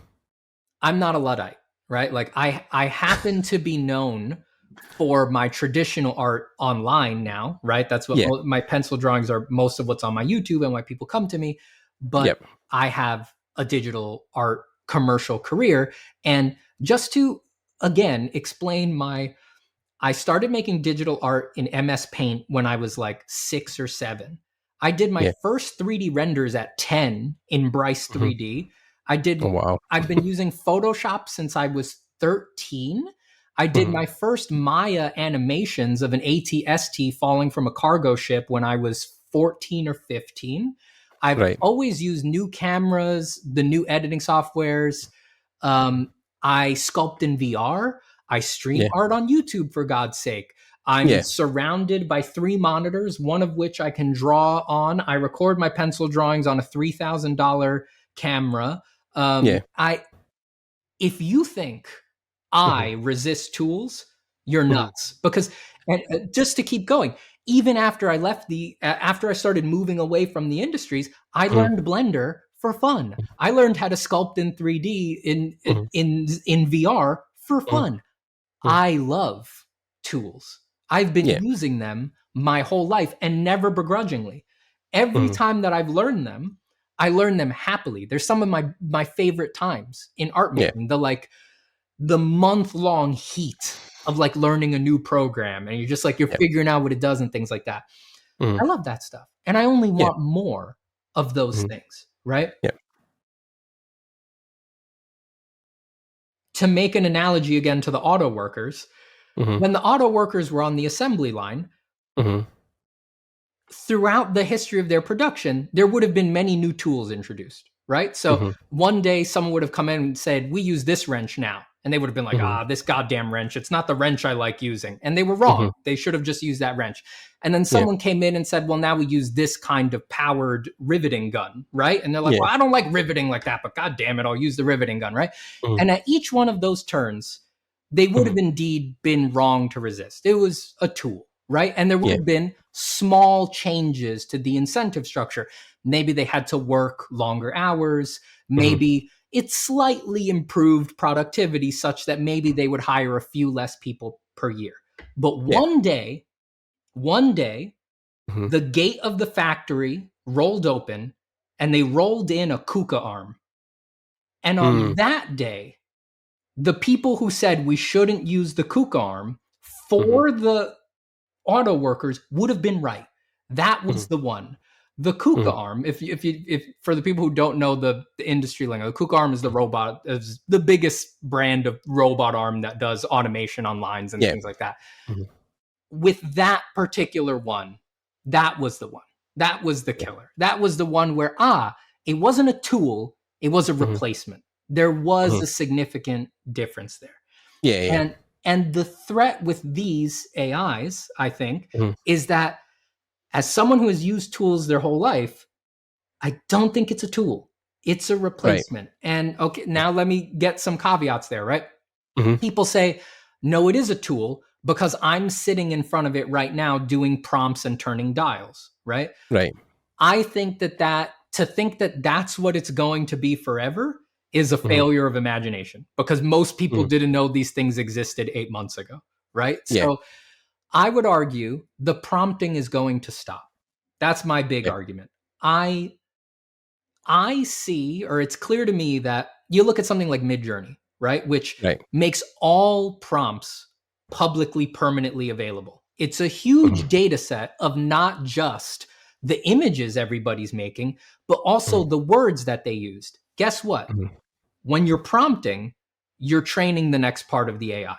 I'm not a Luddite, right? Like I happen to be known for my traditional art online now, right? That's what my pencil drawings are, most of what's on my YouTube and why people come to me. But I have a digital art commercial career. And just to, again, explain I started making digital art in MS Paint when I was like 6 or 7. I did my first 3D renders at 10 in Bryce 3D. I've been using Photoshop since I was 13. I did my first Maya animations of an ATST falling from a cargo ship when I was 14 or 15. I've always used new cameras, the new editing softwares. I sculpt in VR. I stream art on YouTube, for God's sake. I'm surrounded by 3 monitors, one of which I can draw on. I record my pencil drawings on a $3,000 camera. If you think I resist tools, you're nuts. Because just to keep going, even after I left after I started moving away from the industries, I learned Blender for fun. I learned how to sculpt in 3D in VR for fun. I love tools. I've been using them my whole life and never begrudgingly. Every time that I've learned them, I learn them happily. They're some of my favorite times in art making. The month-long heat of like learning a new program, and you're figuring out what it does and things like that. I love that stuff. And I only want more of those things, right? To make an analogy again to the auto workers, when the auto workers were on the assembly line, throughout the history of their production, there would have been many new tools introduced, right? So one day someone would have come in and said, we use this wrench now. And they would have been like, this goddamn wrench. It's not the wrench I like using. And they were wrong. They should have just used that wrench. And then someone came in and said, well, now we use this kind of powered riveting gun, right? And they're like, well, I don't like riveting like that, but God damn it, I'll use the riveting gun, right? And at each one of those turns, they would have indeed been wrong to resist. It was a tool, right? And there would have been small changes to the incentive structure. Maybe they had to work longer hours. Maybe it slightly improved productivity such that maybe they would hire a few less people per year. But one day, the gate of the factory rolled open and they rolled in a KUKA arm. And on that day, the people who said we shouldn't use the KUKA arm for the auto workers would have been right. That was the one. The KUKA arm, if for the people who don't know the industry lingo, the KUKA arm is is the biggest brand of robot arm that does automation on lines and things like that. With that particular one, that was the one. That was the killer. That was the one where, it wasn't a tool, it was a replacement. There was a significant difference there. And the threat with these AIs, I think, is that as someone who has used tools their whole life, I don't think it's a tool. It's a replacement. And okay, now let me get some caveats there, right? People say, no, it is a tool because I'm sitting in front of it right now doing prompts and turning dials, right? I think that to think that that's what it's going to be forever is a failure of imagination because most people didn't know these things existed 8 months ago, right? So I would argue the prompting is going to stop. That's my big argument. I see, or it's clear to me that you look at something like Midjourney, right? Which Right. makes all prompts publicly permanently available. It's a huge data set of not just the images everybody's making, but also the words that they used. Guess what? When you're prompting, you're training the next part of the AI.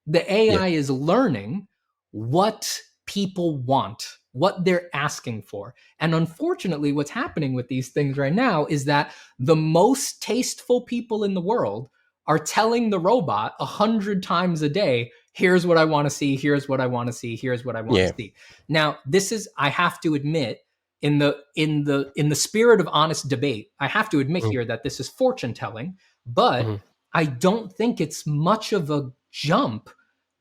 The AI is learning what people want, what they're asking for. And unfortunately, what's happening with these things right now is that the most tasteful people in the world are telling the robot 100 times a day, here's what I want to see, here's what I want to see, here's what I want to see. Now, this is, I have to admit, in the spirit of honest debate, I have to admit here that this is fortune telling, but I don't think it's much of a jump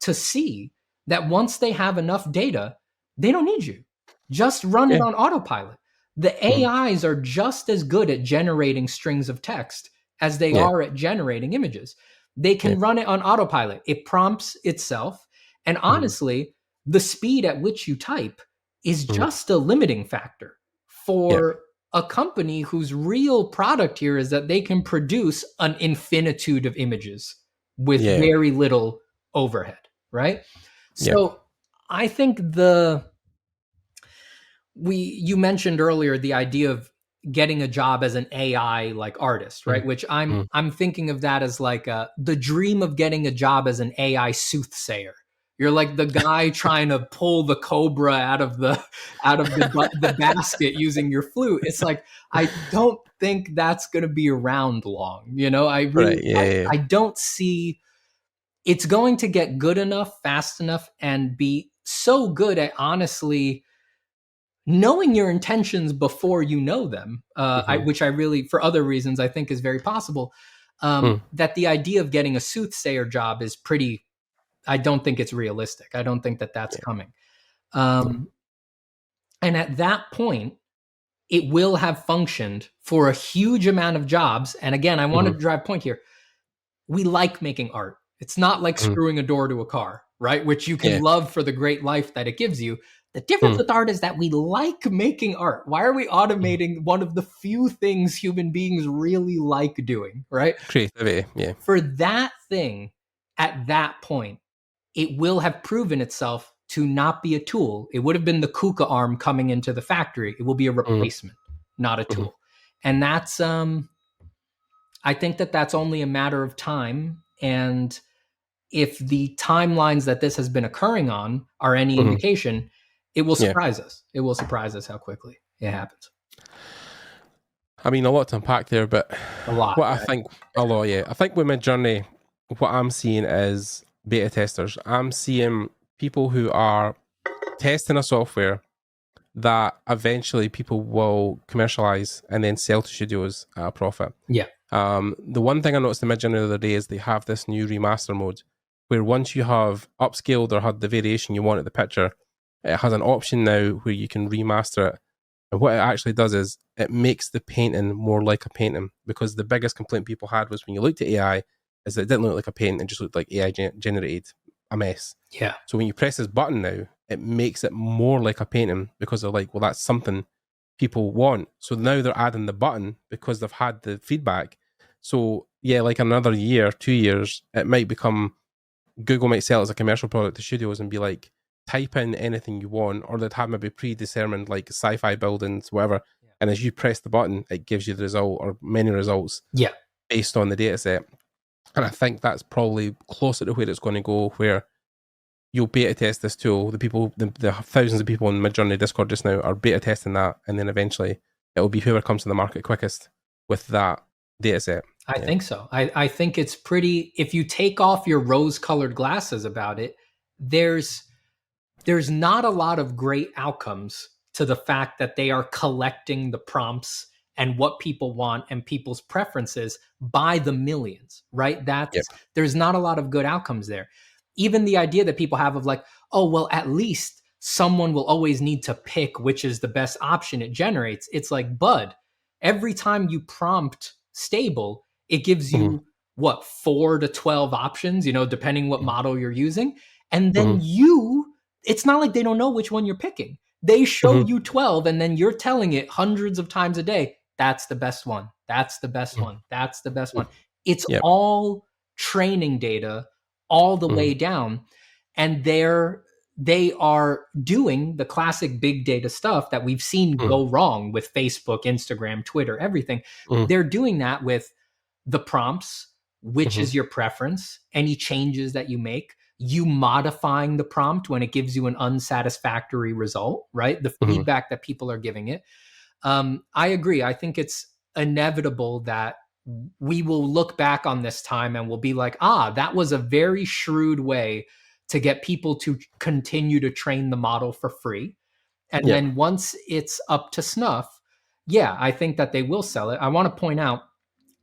to see that once they have enough data, they don't need you. Just run it on autopilot. The AIs are just as good at generating strings of text as they are at generating images. They can run it on autopilot. It prompts itself. And honestly, the speed at which you type is just a limiting factor for a company whose real product here is that they can produce an infinitude of images with very little overhead, right? So I think you mentioned earlier the idea of getting a job as an AI like artist, right? Which I'm thinking of that as like the dream of getting a job as an AI soothsayer. You're like the guy trying to pull the cobra out of the basket using your flute. It's like, I don't think that's going to be around long. You know, I don't see it's going to get good enough, fast enough, and be so good at honestly knowing your intentions before you know them, which I really, for other reasons, I think is very possible. That the idea of getting a soothsayer job is pretty, I don't think it's realistic. I don't think that that's coming. And at that point, it will have functioned for a huge amount of jobs. And again, I want to drive a point here. We like making art. It's not like screwing a door to a car, right? Which you can love for the great life that it gives you. The difference with art is that we like making art. Why are we automating one of the few things human beings really like doing, right? Creativity, yeah. For that thing, at that point, it will have proven itself to not be a tool. It would have been the KUKA arm coming into the factory. It will be a replacement, not a tool. And that's, I think that that's only a matter of time. And if the timelines that this has been occurring on are any indication, it will surprise us. It will surprise us how quickly it happens. I mean, a lot to unpack there, but a lot. I think with Midjourney, what I'm seeing is beta testers. I'm seeing people who are testing a software that eventually people will commercialize and then sell to studios at a profit. Yeah. The one thing I noticed in Midjourney the other day is they have this new remaster mode where once you have upscaled or had the variation you want at the picture, it has an option now where you can remaster it. And what it actually does is it makes the painting more like a painting, because the biggest complaint people had was when you looked at AI is that it didn't look like a painting, it just looked like AI generated a mess. Yeah. So when you press this button now, it makes it more like a painting because they're like, well, that's something people want. So now they're adding the button because they've had the feedback. So yeah, like another year, 2 years, it might become, Google might sell it as a commercial product to studios and be like, type in anything you want, or they'd have maybe predetermined like sci-fi buildings, whatever. Yeah. And as you press the button, it gives you the result or many results based on the data set. And I think that's probably closer to where it's going to go, where you'll beta test this tool. The people, the thousands of people in Midjourney Discord just now are beta testing that, and then eventually it'll be whoever comes to the market quickest with that data set. I think so. I think it's pretty, if you take off your rose-colored glasses about it, there's not a lot of great outcomes to the fact that they are collecting the prompts and what people want and people's preferences by the millions, right? There's not a lot of good outcomes there. Even the idea that people have of like, oh, well, at least someone will always need to pick which is the best option it generates. It's like, bud, every time you prompt stable, it gives you 4 to 12 options, depending what model you're using. And then it's not like they don't know which one you're picking. They show you 12 and then you're telling it hundreds of times a day, that's the best one. That's the best one. That's the best one. It's all training data all the way down, and they are doing the classic big data stuff that we've seen go wrong with Facebook, Instagram, Twitter, everything. They're doing that with the prompts, which is your preference, any changes that you make, you modifying the prompt when it gives you an unsatisfactory result, right? The feedback that people are giving it. I agree. I think it's inevitable that we will look back on this time and we'll be like, that was a very shrewd way to get people to continue to train the model for free. And then once it's up to snuff, I think that they will sell it. I want to point out,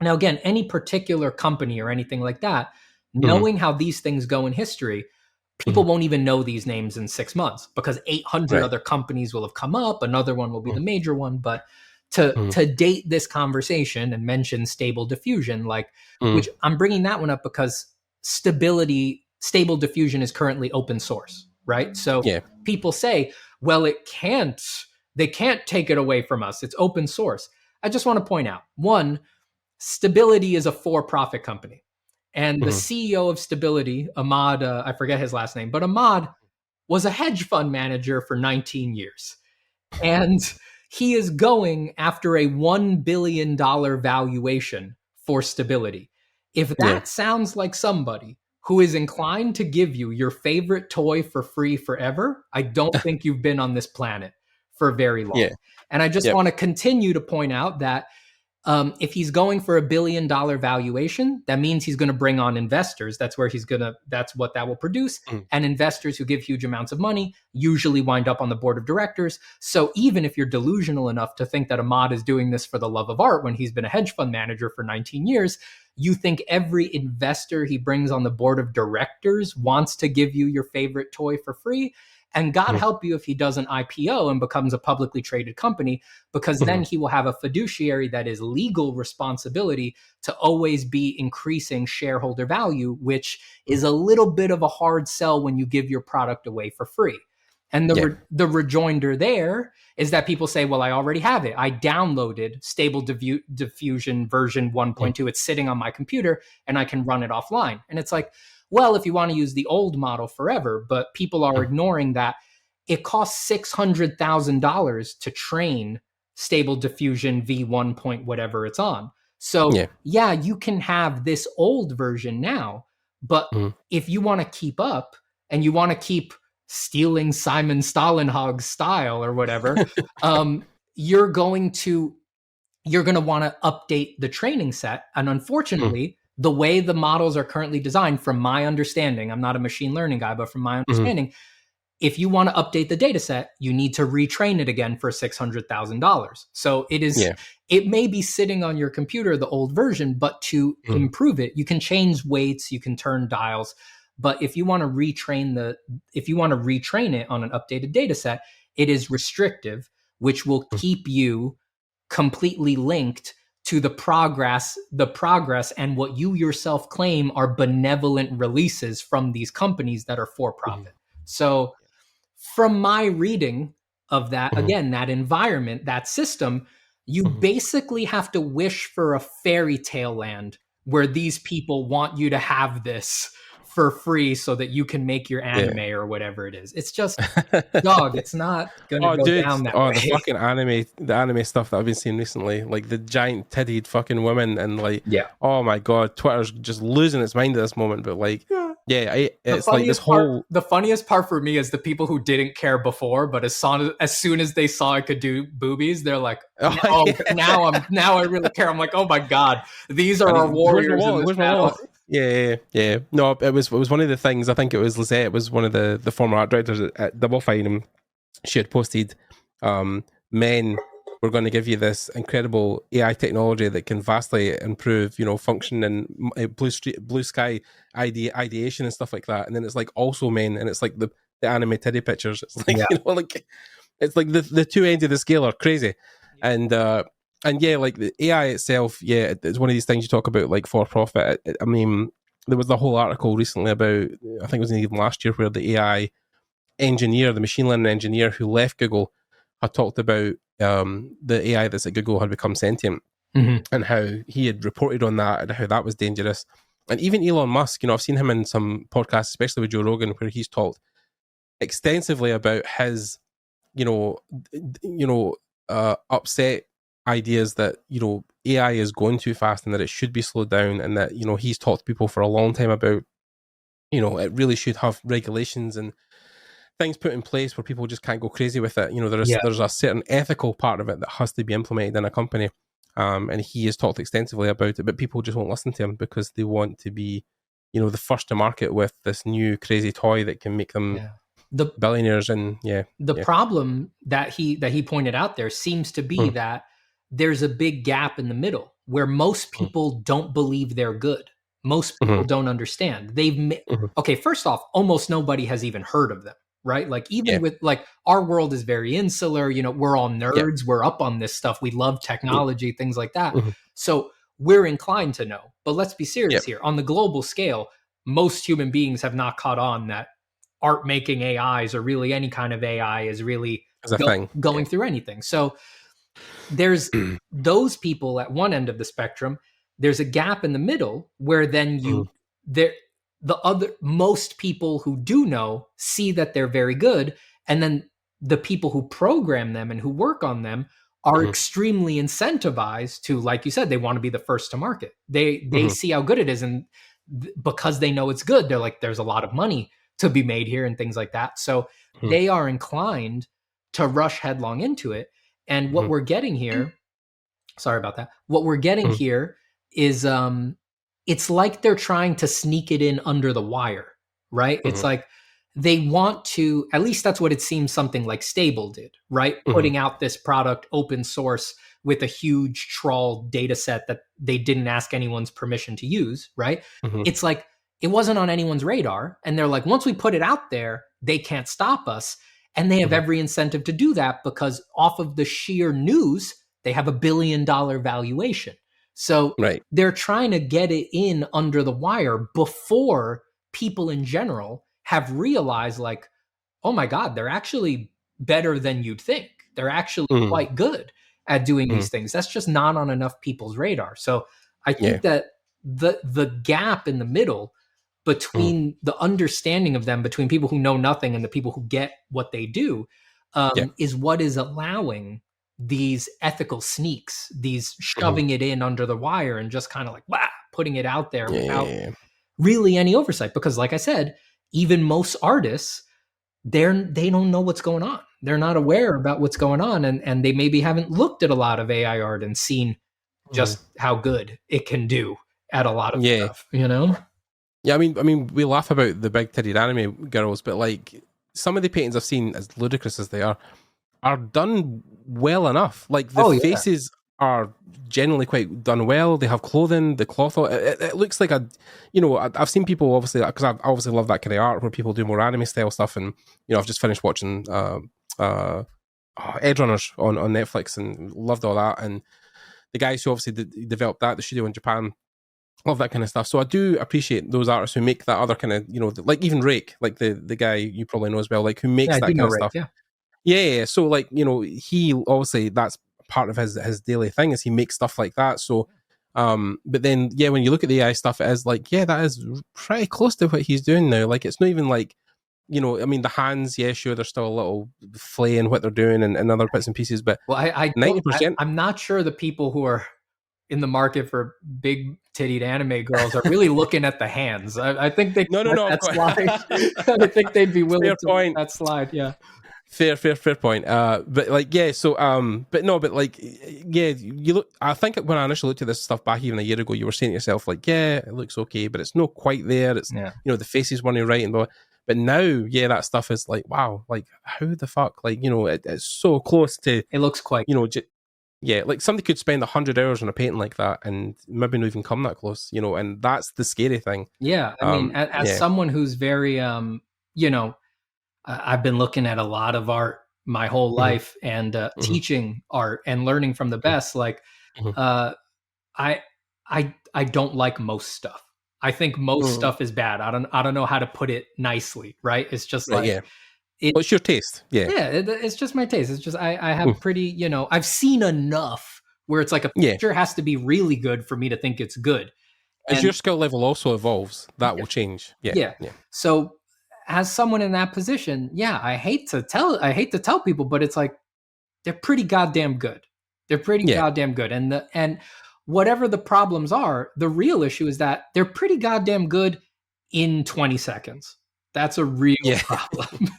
now again, any particular company or anything like that, knowing how these things go in history, people won't even know these names in 6 months because 800 other companies will have come up. Another one will be the major one. But to date this conversation and mention Stable Diffusion, which I'm bringing that one up because Stable Diffusion is currently open source, right? So people say, well, they can't take it away from us. It's open source. I just want to point out, one, Stability is a for-profit company. And the CEO of Stability, Ahmad, I forget his last name, but Ahmad was a hedge fund manager for 19 years. And he is going after a $1 billion valuation for Stability. If that sounds like somebody who is inclined to give you your favorite toy for free forever, I don't think you've been on this planet for very long. And I just want to continue to point out that if he's going for $1 billion valuation, that means he's going to bring on investors. That's what that will produce. And investors who give huge amounts of money usually wind up on the board of directors. So even if you're delusional enough to think that Ahmad is doing this for the love of art when he's been a hedge fund manager for 19 years, you think every investor he brings on the board of directors wants to give you your favorite toy for free. And God help you if he does an IPO and becomes a publicly traded company, because then he will have a fiduciary that is legal responsibility to always be increasing shareholder value, which is a little bit of a hard sell when you give your product away for free. And the rejoinder there is that people say, well, I already have it. I downloaded Stable Diffusion version 1.2. It's sitting on my computer and I can run it offline. And it's like, well, if you want to use the old model forever, but people are ignoring that it costs $600,000 to train Stable Diffusion V1 point whatever it's on. So you can have this old version now, but if you want to keep up and you want to keep stealing Simon Stalenhag's style or whatever, you're going to want to update the training set. And unfortunately, the way the models are currently designed, from my understanding, I'm not a machine learning guy, but from my understanding, if you want to update the data set, you need to retrain it again for $600,000. So it may be sitting on your computer, the old version, but to improve it, you can change weights, you can turn dials. But if you want to retrain it on an updated data set, it is restrictive, which will keep you completely linked to the progress and what you yourself claim are benevolent releases from these companies that are for profit. So from my reading of that, again, that environment, that system, you basically have to wish for a fairy tale land where these people want you to have this for free so that you can make your anime or whatever it is. It's just, dog, it's not going to go down that way. The fucking anime stuff that I've been seeing recently, like the giant tittied fucking women, and oh my God, Twitter's just losing its mind at this moment. But it's like this whole... The funniest part for me is the people who didn't care before, but as soon as they saw I could do boobies, they're like, now I really care. I'm like, oh my God, these are our warriors in this battle. Yeah. No, it was one of the things. I think it was Lizette. It was one of the former art directors at Double Fine, and she had posted, "Men, we're going to give you this incredible AI technology that can vastly improve, function and blue sky ideation and stuff like that." And then it's like also men, and it's like the anime titty pictures. It's like it's like the two ends of the scale are crazy, and like the AI itself, it's one of these things you talk about, like for profit. I mean, there was the whole article recently about, I think it was even last year, where the AI engineer, the machine learning engineer who left Google, had talked about the AI that's at Google had become sentient, and how he had reported on that and how that was dangerous. And even Elon Musk, I've seen him in some podcasts, especially with Joe Rogan, where he's talked extensively about his, upset ideas that, AI is going too fast and that it should be slowed down, and that, he's talked to people for a long time about, it really should have regulations and things put in place where people just can't go crazy with it. There's a certain ethical part of it that has to be implemented in a company. And he has talked extensively about it, but people just won't listen to him because they want to be, the first to market with this new crazy toy that can make them billionaires. And the problem that he pointed out there seems to be that there's a big gap in the middle where most people don't believe they're good. Most people don't understand. Okay, first off, almost nobody has even heard of them. Right? Like even with like our world is very insular, we're all nerds, we're up on this stuff. We love technology, things like that. So we're inclined to know, but let's be serious here. On the global scale, most human beings have not caught on that art making AIs or really any kind of AI is really going through anything. So there's those people at one end of the spectrum. There's a gap in the middle where then most people who do know see that they're very good, and then the people who program them and who work on them are extremely incentivized to, like you said, they want to be the first to market. They see how good it is, and because they know it's good, they're like, there's a lot of money to be made here and things like that. So they are inclined to rush headlong into it. And what we're getting here, sorry about that. What we're getting here is it's like they're trying to sneak it in under the wire, right? It's like they want to, at least that's what it seems something like Stable did, right? Putting out this product open source with a huge trawl data set that they didn't ask anyone's permission to use, right? It's like it wasn't on anyone's radar. And they're like, once we put it out there, they can't stop us. And they have every incentive to do that because off of the sheer news, they have $1 billion valuation. So they're trying to get it in under the wire before people in general have realized like, oh my God, they're actually better than you'd think. They're actually quite good at doing these things. That's just not on enough people's radar. So I think that the gap in the middle between the understanding of them, between people who know nothing and the people who get what they do, is what is allowing these ethical sneaks, these shoving it in under the wire and just kind of like, putting it out there without really any oversight. Because like I said, even most artists, they don't know what's going on. They're not aware about what's going on. And they maybe haven't looked at a lot of AI art and seen just how good it can do at a lot of stuff, Yeah, I mean, we laugh about the big titted anime girls, but like some of the paintings I've seen, as ludicrous as they are done well enough. Like the faces are generally quite done well. They have clothing, the cloth. It looks like I've seen people obviously, because I obviously love that kind of art where people do more anime style stuff, and I've just finished watching Edgerunners on Netflix and loved all that. And the guys who obviously developed that, the studio in Japan, love that kind of stuff. So I do appreciate those artists who make that other kind of, like even Rake, like the guy you probably know as well, like who makes that kind of stuff. Yeah. So like, he obviously, that's part of his daily thing is he makes stuff like that. So, but then, when you look at the AI stuff, it is like, that is pretty close to what he's doing now. Like, it's not even like, I mean, the hands, sure, they're still a little flay in what they're doing and other bits and pieces, but 90%. I'm not sure the people who are in the market for big tittied anime girls are really looking at the hands. I think they that slide. I think they'd be willing to let that slide. Yeah. Fair point. But like, you look, I think when I initially looked at this stuff back even a year ago, you were saying to yourself, like, it looks okay, but it's not quite there. It's, the faces weren't right. And but now, that stuff is like, wow, like how the fuck, like, it's so close to, it looks quite, like somebody could spend 100 hours on a painting like that and maybe not even come that close, and that's the scary thing. Yeah. I mean, as someone who's very, I've been looking at a lot of art my whole life and teaching art and learning from the best. Like, I don't like most stuff. I think most stuff is bad. I don't know how to put it nicely. Right. It's just like, it's your taste. It's just my taste. It's just, I have pretty, I've seen enough where it's like a picture has to be really good for me to think it's good. As your skill level also evolves, that will change. Yeah. So as someone in that position, I hate to tell people, but it's like they're pretty goddamn good. They're pretty goddamn good. And whatever the problems are, the real issue is that they're pretty goddamn good in 20 seconds. That's a real problem.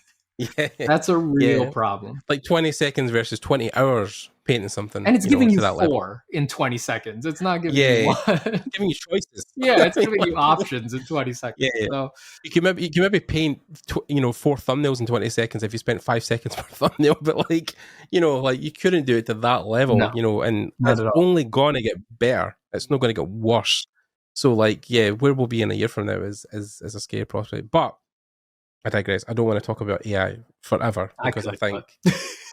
That's a real problem. Like 20 seconds versus 20 hours painting something. And it's giving you that 4 level. In 20 seconds. It's not giving you 1. It's giving you choices. It's giving you options in 20 seconds. So you can maybe paint 4 thumbnails in 20 seconds if you spent 5 seconds per thumbnail, but like you couldn't do it to that level, and it's only gonna get better. It's not gonna get worse. So where we'll be in a year from now is a scary prospect. But I digress. I don't want to talk about AI forever because I think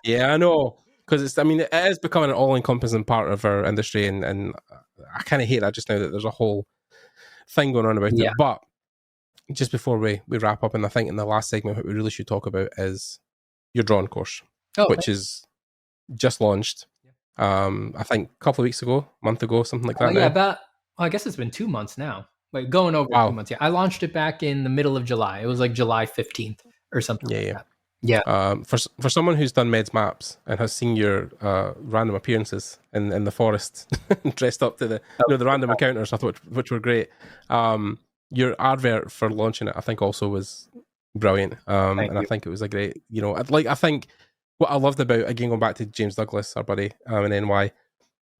I know. Because it is becoming an all-encompassing part of our industry, and I kind of hate that just now that there's a whole thing going on about it. But just before we wrap up, and I think in the last segment, what we really should talk about is your drawing course, which is just launched. I think a couple of weeks ago, month ago, something like that. I guess it's been 2 months now. Like going over 2 months. I launched it back in the middle of July. It was like July 15th or something like that. For someone who's done Meds Maps and has seen your random appearances in the forest dressed up to the random encounters, I thought which were great. Your advert for launching it, I think, also was brilliant. I think it was a great. I think what I loved about, again, going back to James Douglas, our buddy in NY,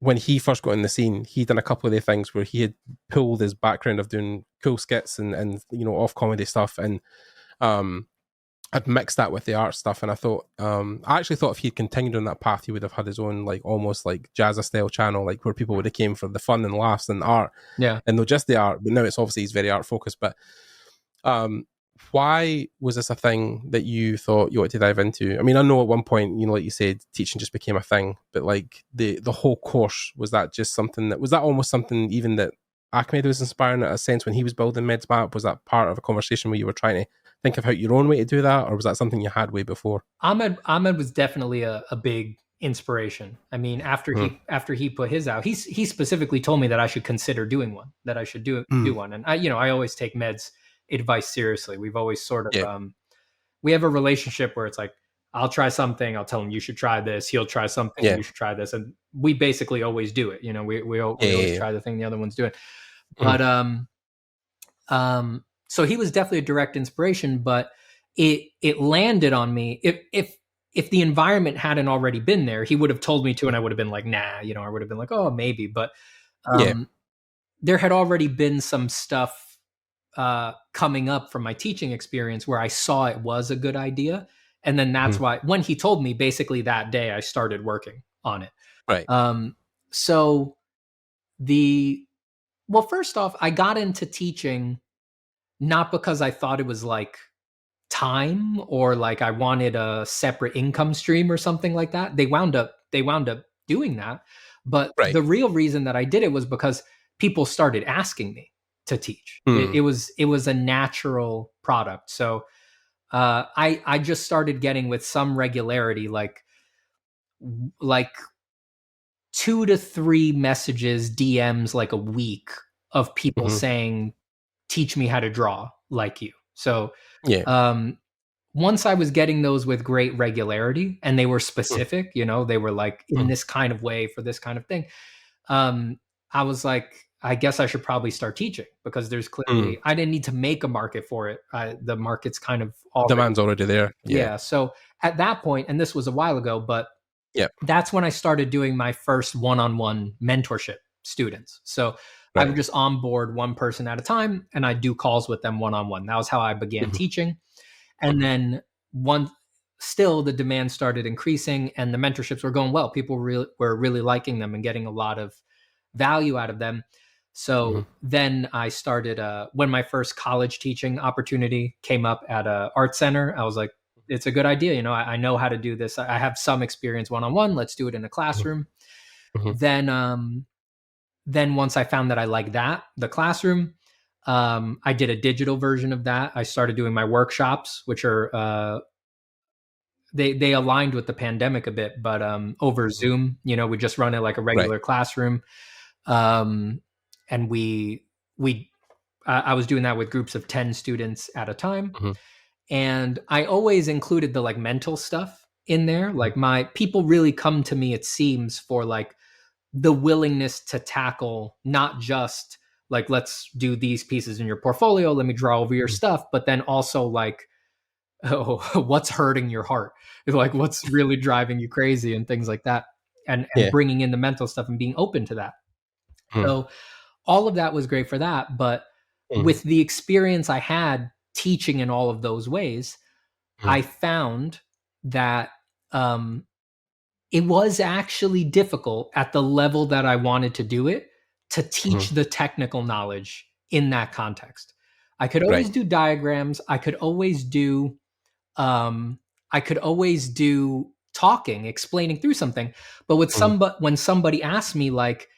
when he first got in the scene, he'd done a couple of the things where he had pulled his background of doing cool skits and off comedy stuff, and I'd mixed that with the art stuff, and I actually thought if he'd continued on that path, he would have had his own almost Jazza style channel, where people would have came for the fun and laughs and art, and not just the art. But now it's obviously he's very art focused. But why was this a thing that you thought you wanted to dive into? I know at one point, like you said, teaching just became a thing, but the whole course, was that just something was that almost something even that Ahmed was inspiring at a sense when he was building Meds Map? Was that part of a conversation where you were trying to think of how your own way to do that, or was that something you had way before? Ahmed was definitely a big inspiration. After he put his out, he specifically told me that I should consider doing one, that I should do one. And I always take Meds advice seriously. We've always sort of we have a relationship where it's like, I'll try something, I'll tell him you should try this, he'll try something, you should try this, and we basically always do it. We always try the thing the other one's doing. But so he was definitely a direct inspiration, but it landed on me. If the environment hadn't already been there, he would have told me to, and I would have been like, nah, I would have been like, oh, maybe. But there had already been some stuff coming up from my teaching experience where I saw it was a good idea. And then that's why when he told me, basically that day, I started working on it. Right. So first off, I got into teaching not because I thought it was time or I wanted a separate income stream or something like that. They wound up doing that. But the real reason that I did it was because people started asking me to teach. It was a natural product. So I just started getting with some regularity, like 2 to 3 messages, DMs a week of people saying, teach me how to draw like you. So once I was getting those with great regularity and they were specific, they were in this kind of way for this kind of thing. I was like, I guess I should probably start teaching because there's clearly, I didn't need to make a market for it. The market's kind of demand's already there. Yeah. So at that point, and this was a while ago, but that's when I started doing my first one-on-one mentorship students. So I would just onboard one person at a time and I'd do calls with them one-on-one. That was how I began teaching. And then still the demand started increasing and the mentorships were going well. People were really liking them and getting a lot of value out of them. So then I started, when my first college teaching opportunity came up at a art center, I was like, it's a good idea. I know how to do this. I have some experience one-on-one. Let's do it in a classroom. Then once I found that I liked the classroom, I did a digital version of that. I started doing my workshops, which are, they aligned with the pandemic a bit, but over Zoom, we just run it like a regular classroom. And we I was doing that with groups of 10 students at a time. Mhm. And I always included the like mental stuff in there. Like my people really come to me, it seems, for like the willingness to tackle not just like, let's do these pieces in your portfolio, let me draw over your Mhm. stuff, but then also like, oh, what's hurting your heart? Like what's really driving you crazy and things like that. And Yeah. bringing in the mental stuff and being open to that. Mhm. So all of that was great for that. But Mhm. with the experience I had teaching in all of those ways, Mhm. I found that it was actually difficult at the level that I wanted to do it to teach Mhm. the technical knowledge in that context. I could always Right. do diagrams. Um, I could always do talking, explaining through something. But with Mhm. when somebody asked me like,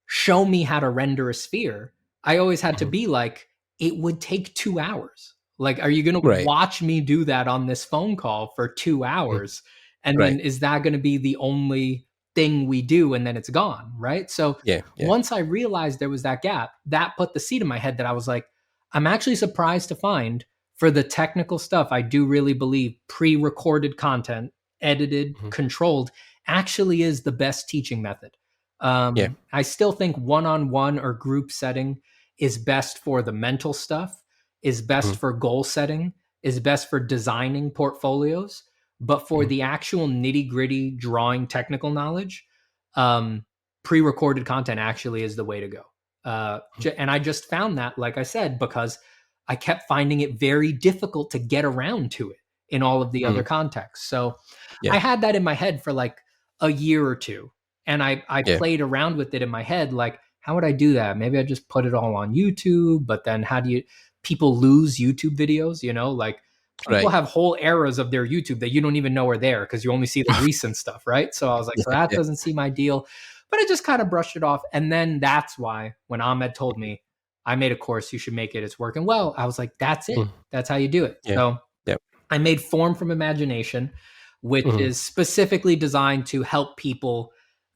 show me how to render a sphere, I always had to Mhm. be like, it would take 2 hours. Like, are you going to Right. watch me do that on this phone call for 2 hours? And Right. then is that going to be the only thing we do? And then it's gone. Right. So Yeah. Yeah. once I realized there was that gap, that put the seed in my head that I was like, I'm actually surprised to find for the technical stuff, I do really believe pre recorded content, edited, Mhm. controlled, actually is the best teaching method. Yeah. I still think one-on-one or group setting is best for the mental stuff, is best Mhm. for goal setting, is best for designing portfolios. But for Mhm. the actual nitty-gritty drawing technical knowledge, um, pre-recorded content actually is the way to go. Mhm. And I just found that, like I said, because I kept finding it very difficult to get around to it in all of the other Mhm. contexts. So Yeah. I had that in my head for like a year or two. And I Yeah. played around with it in my head, like, how would I do that? Maybe I just put it all on YouTube, but then how do you, people lose YouTube videos, you know, like people Right. have whole eras of their YouTube that you don't even know are there because you only see the recent stuff, right? So I was like, so Yeah. that Yeah. doesn't seem ideal. But I just kind of brushed it off. And then that's why when Ahmed told me, I made a course, you should make it, it's working well, I was like, that's it. Mhm. That's how you do it. Yeah. So Yep. I made Form from Imagination, which Mhm. is specifically designed to help people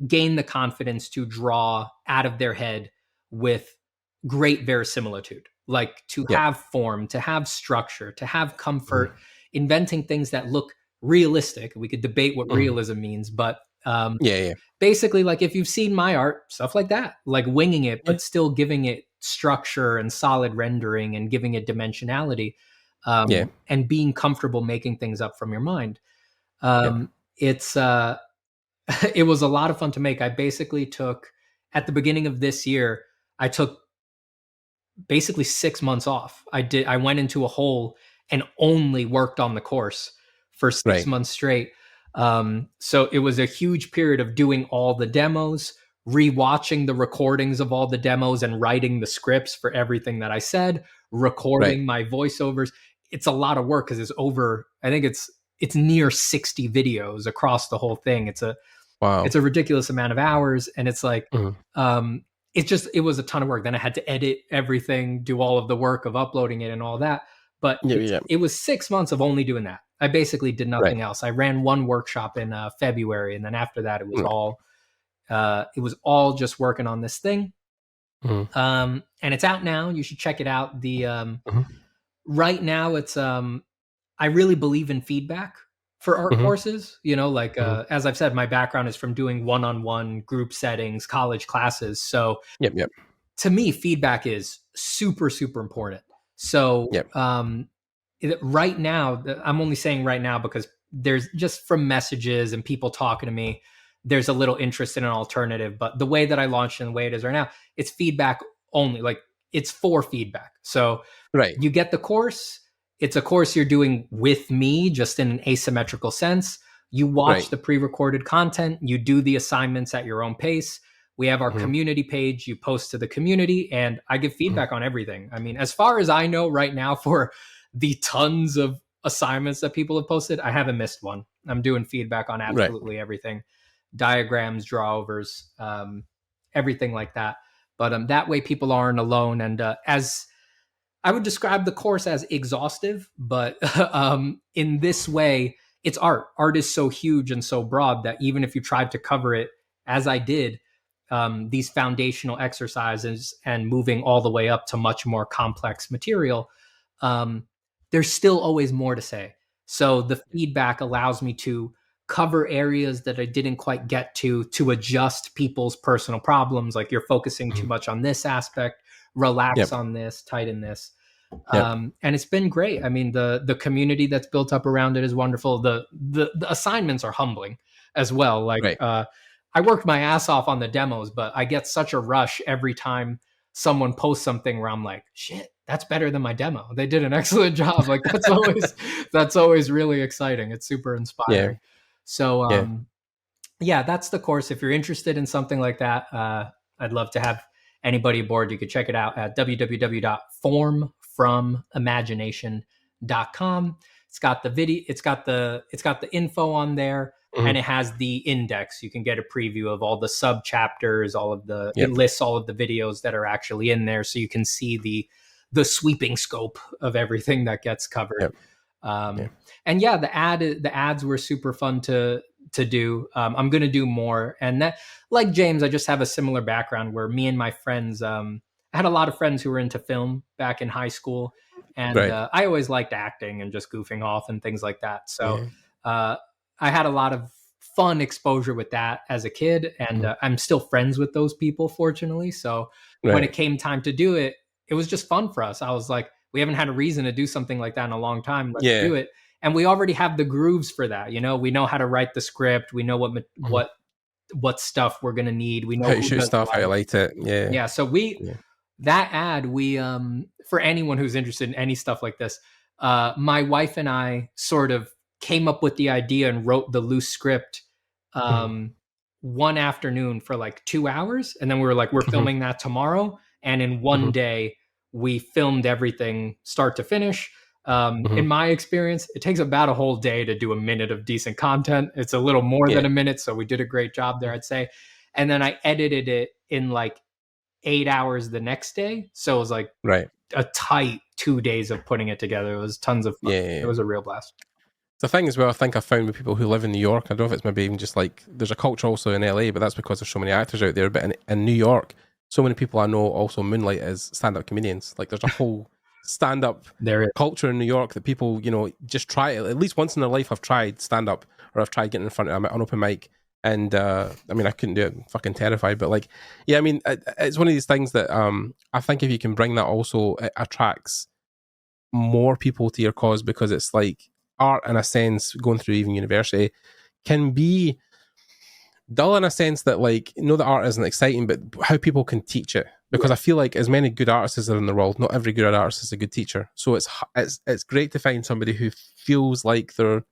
gain the confidence to draw out of their head with great verisimilitude, like to Yep. have form, to have structure, to have comfort, Mhm. inventing things that look realistic. We could debate what Mhm. realism means, but Yeah. Yeah. basically, like if you've seen my art, stuff like that, like winging it, Yeah. but still giving it structure and solid rendering and giving it dimensionality, Yeah. and being comfortable making things up from your mind. Yep. It's it was a lot of fun to make. I basically took at the beginning of this year, I took basically 6 months off. I went into a hole and only worked on the course for six Right. months straight. So it was a huge period of doing all the demos, rewatching the recordings of all the demos and writing the scripts for everything that I said, Right. recording my voiceovers. It's a lot of work because I think it's near 60 videos across the whole thing. Wow. It's a ridiculous amount of hours, and it's like Mhm. it was a ton of work. Then I had to edit everything, do all of the work of uploading it and all that. But Yeah. Yeah. it was 6 months of only doing that. I basically did Right. nothing else. I ran one workshop in February, and then after that, Mm. it was all just working on this thing. Mhm. And it's out now. You should check it out. Mhm. Right now, it's I really believe in feedback for art Mhm. courses. You know, like Mhm. as I've said, my background is from doing one-on-one group settings, college classes. So Yep. Yep. to me, feedback is super, super important. So Yep. right now, I'm only saying right now because there's just from messages and people talking to me, there's a little interest in an alternative. But the way that I launched and the way it is right now, it's feedback only. Like it's for feedback. So Right. you get the course. It's a course you're doing with me, just in an asymmetrical sense. You watch Right. the pre-recorded content. You do the assignments at your own pace. We have our Mhm. community page. You post to the community, and I give Mhm. feedback on everything. I mean, as far as I know right now, for the tons of assignments that people have posted, I haven't missed one. I'm doing feedback on Right. absolutely everything, diagrams, drawovers, everything like that. But that way people aren't alone. And as I would describe the course as exhaustive, but in this way, it's art. Art is so huge and so broad that even if you tried to cover it as I did, these foundational exercises and moving all the way up to much more complex material, there's still always more to say. So the feedback allows me to cover areas that I didn't quite get to adjust people's personal problems. Like, you're focusing too much on this aspect, relax on this, tighten this. And it's been great. I mean, the community that's built up around it is wonderful. The assignments are humbling as well. Like, I worked my ass off on the demos, but I get such a rush every time someone posts something where I'm like, shit, that's better than my demo. They did an excellent job. Like, that's always really exciting. It's super inspiring. So, that's the course. If you're interested in something like that, I'd love to have anybody aboard. You could check it out at www.formfromimagination.com. It's got the video, it's got the info on there, and it has the index. You can get a preview of all the sub chapters, it lists all of the videos that are actually in there, so you can see the sweeping scope of everything that gets covered. And the ads were super fun to do. I'm going to do more. And that, like James, I just have a similar background where me and my friends, I had a lot of friends who were into film back in high school. And I always liked acting and just goofing off and things like that. So I had a lot of fun exposure with that as a kid. And I'm still friends with those people, fortunately. So when it came time to do it, it was just fun for us. I was like, we haven't had a reason to do something like that in a long time. Let's do it. And we already have the grooves for that. You know, we know how to write the script. We know what stuff we're going to need. We know how to shoot stuff, how to light it. Yeah. So that ad, for anyone who's interested in any stuff like this, my wife and I sort of came up with the idea and wrote the loose script one afternoon for like 2 hours. And then we were like, we're filming that tomorrow. And in one day, we filmed everything start to finish. In my experience, it takes about a whole day to do a minute of decent content. It's a little more than a minute. So we did a great job there, I'd say. And then I edited it in like 8 hours the next day. So it was like a tight 2 days of putting it together. It was tons of fun. It was a real blast. The thing as well, I think I found with people who live in New York, I don't know if it's maybe even just like, there's a culture also in LA, but that's because there's so many actors out there. But in New York, so many people I know also moonlight as stand-up comedians. Like, there's a whole stand-up culture in New York that people, you know, just try it. At least once in their life I've tried stand-up, or I've tried getting in front of an open mic, and I mean, I couldn't do it. I'm fucking terrified. But like, I mean, it's one of these things that I think if you can bring that, also it attracts more people to your cause, because it's like art, in a sense, going through even university can be dull in a sense that, like, know that art isn't exciting, but how people can teach it. Because I feel like as many good artists as there are in the world, not every good artist is a good teacher. So it's great to find somebody who feels like they're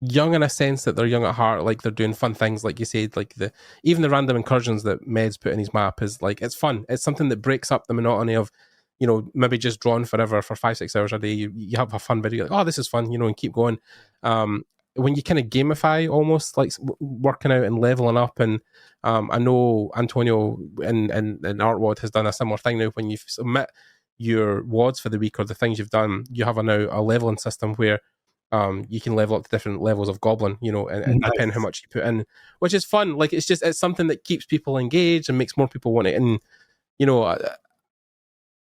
young in a sense, that they're young at heart, like they're doing fun things, like you said, like even the random incursions that Meds put in his map is like, it's fun. It's something that breaks up the monotony of, you know, maybe just drawing forever for 5-6 hours a day. You have a fun video, like, oh, this is fun, you know, and keep going. When you kind of gamify almost, like working out and leveling up, and I know Antonio in ArtWad has done a similar thing now. When you submit your WADs for the week or the things you've done, you have now a leveling system where you can level up to different levels of Goblin, you know, and depending how much you put in, which is fun. Like, it's something that keeps people engaged and makes more people want it. And, you know,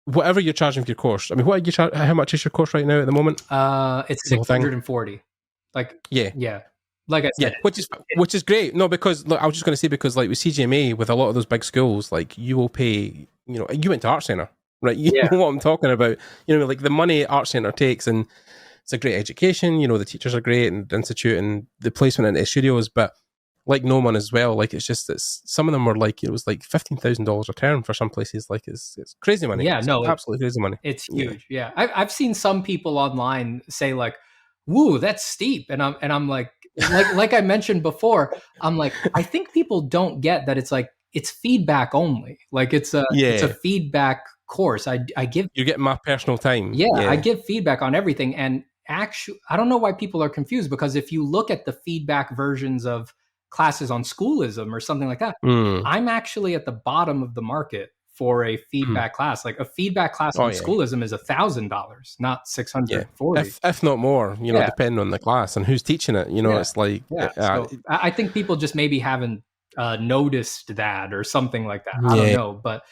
whatever you're charging for your course, I mean, what are you how much is your course right now at the moment? It's 640. Like, like I said, which is great. No, because look, I was just going to say, because like with CGMA, with a lot of those big schools, like you will pay, you know, you went to Art Center, right? You know what I'm talking about. You know, like the money Art Center takes, and it's a great education. You know, the teachers are great, and the institute, and the placement in the studios. But like Gnomon as well, like it's just that some of them were like, it was like $15,000 a term for some places. Like it's crazy money. Yeah, it's absolutely crazy money. It's huge. Yeah, I've seen some people online say like, "Woo, that's steep," and I'm like I mentioned before, I'm like, I think people don't get that it's feedback only. Like it's a feedback course. I give, you're getting my personal time. I give feedback on everything, and actually, I don't know why people are confused, because if you look at the feedback versions of classes on Schoolism or something like that, I'm actually at the bottom of the market for a feedback class. Like a feedback class on Schoolism is $1,000, not $640, if not more. You know, depending on the class and who's teaching it. You know, it's like so I think people just maybe haven't noticed that or something like that. I don't know, but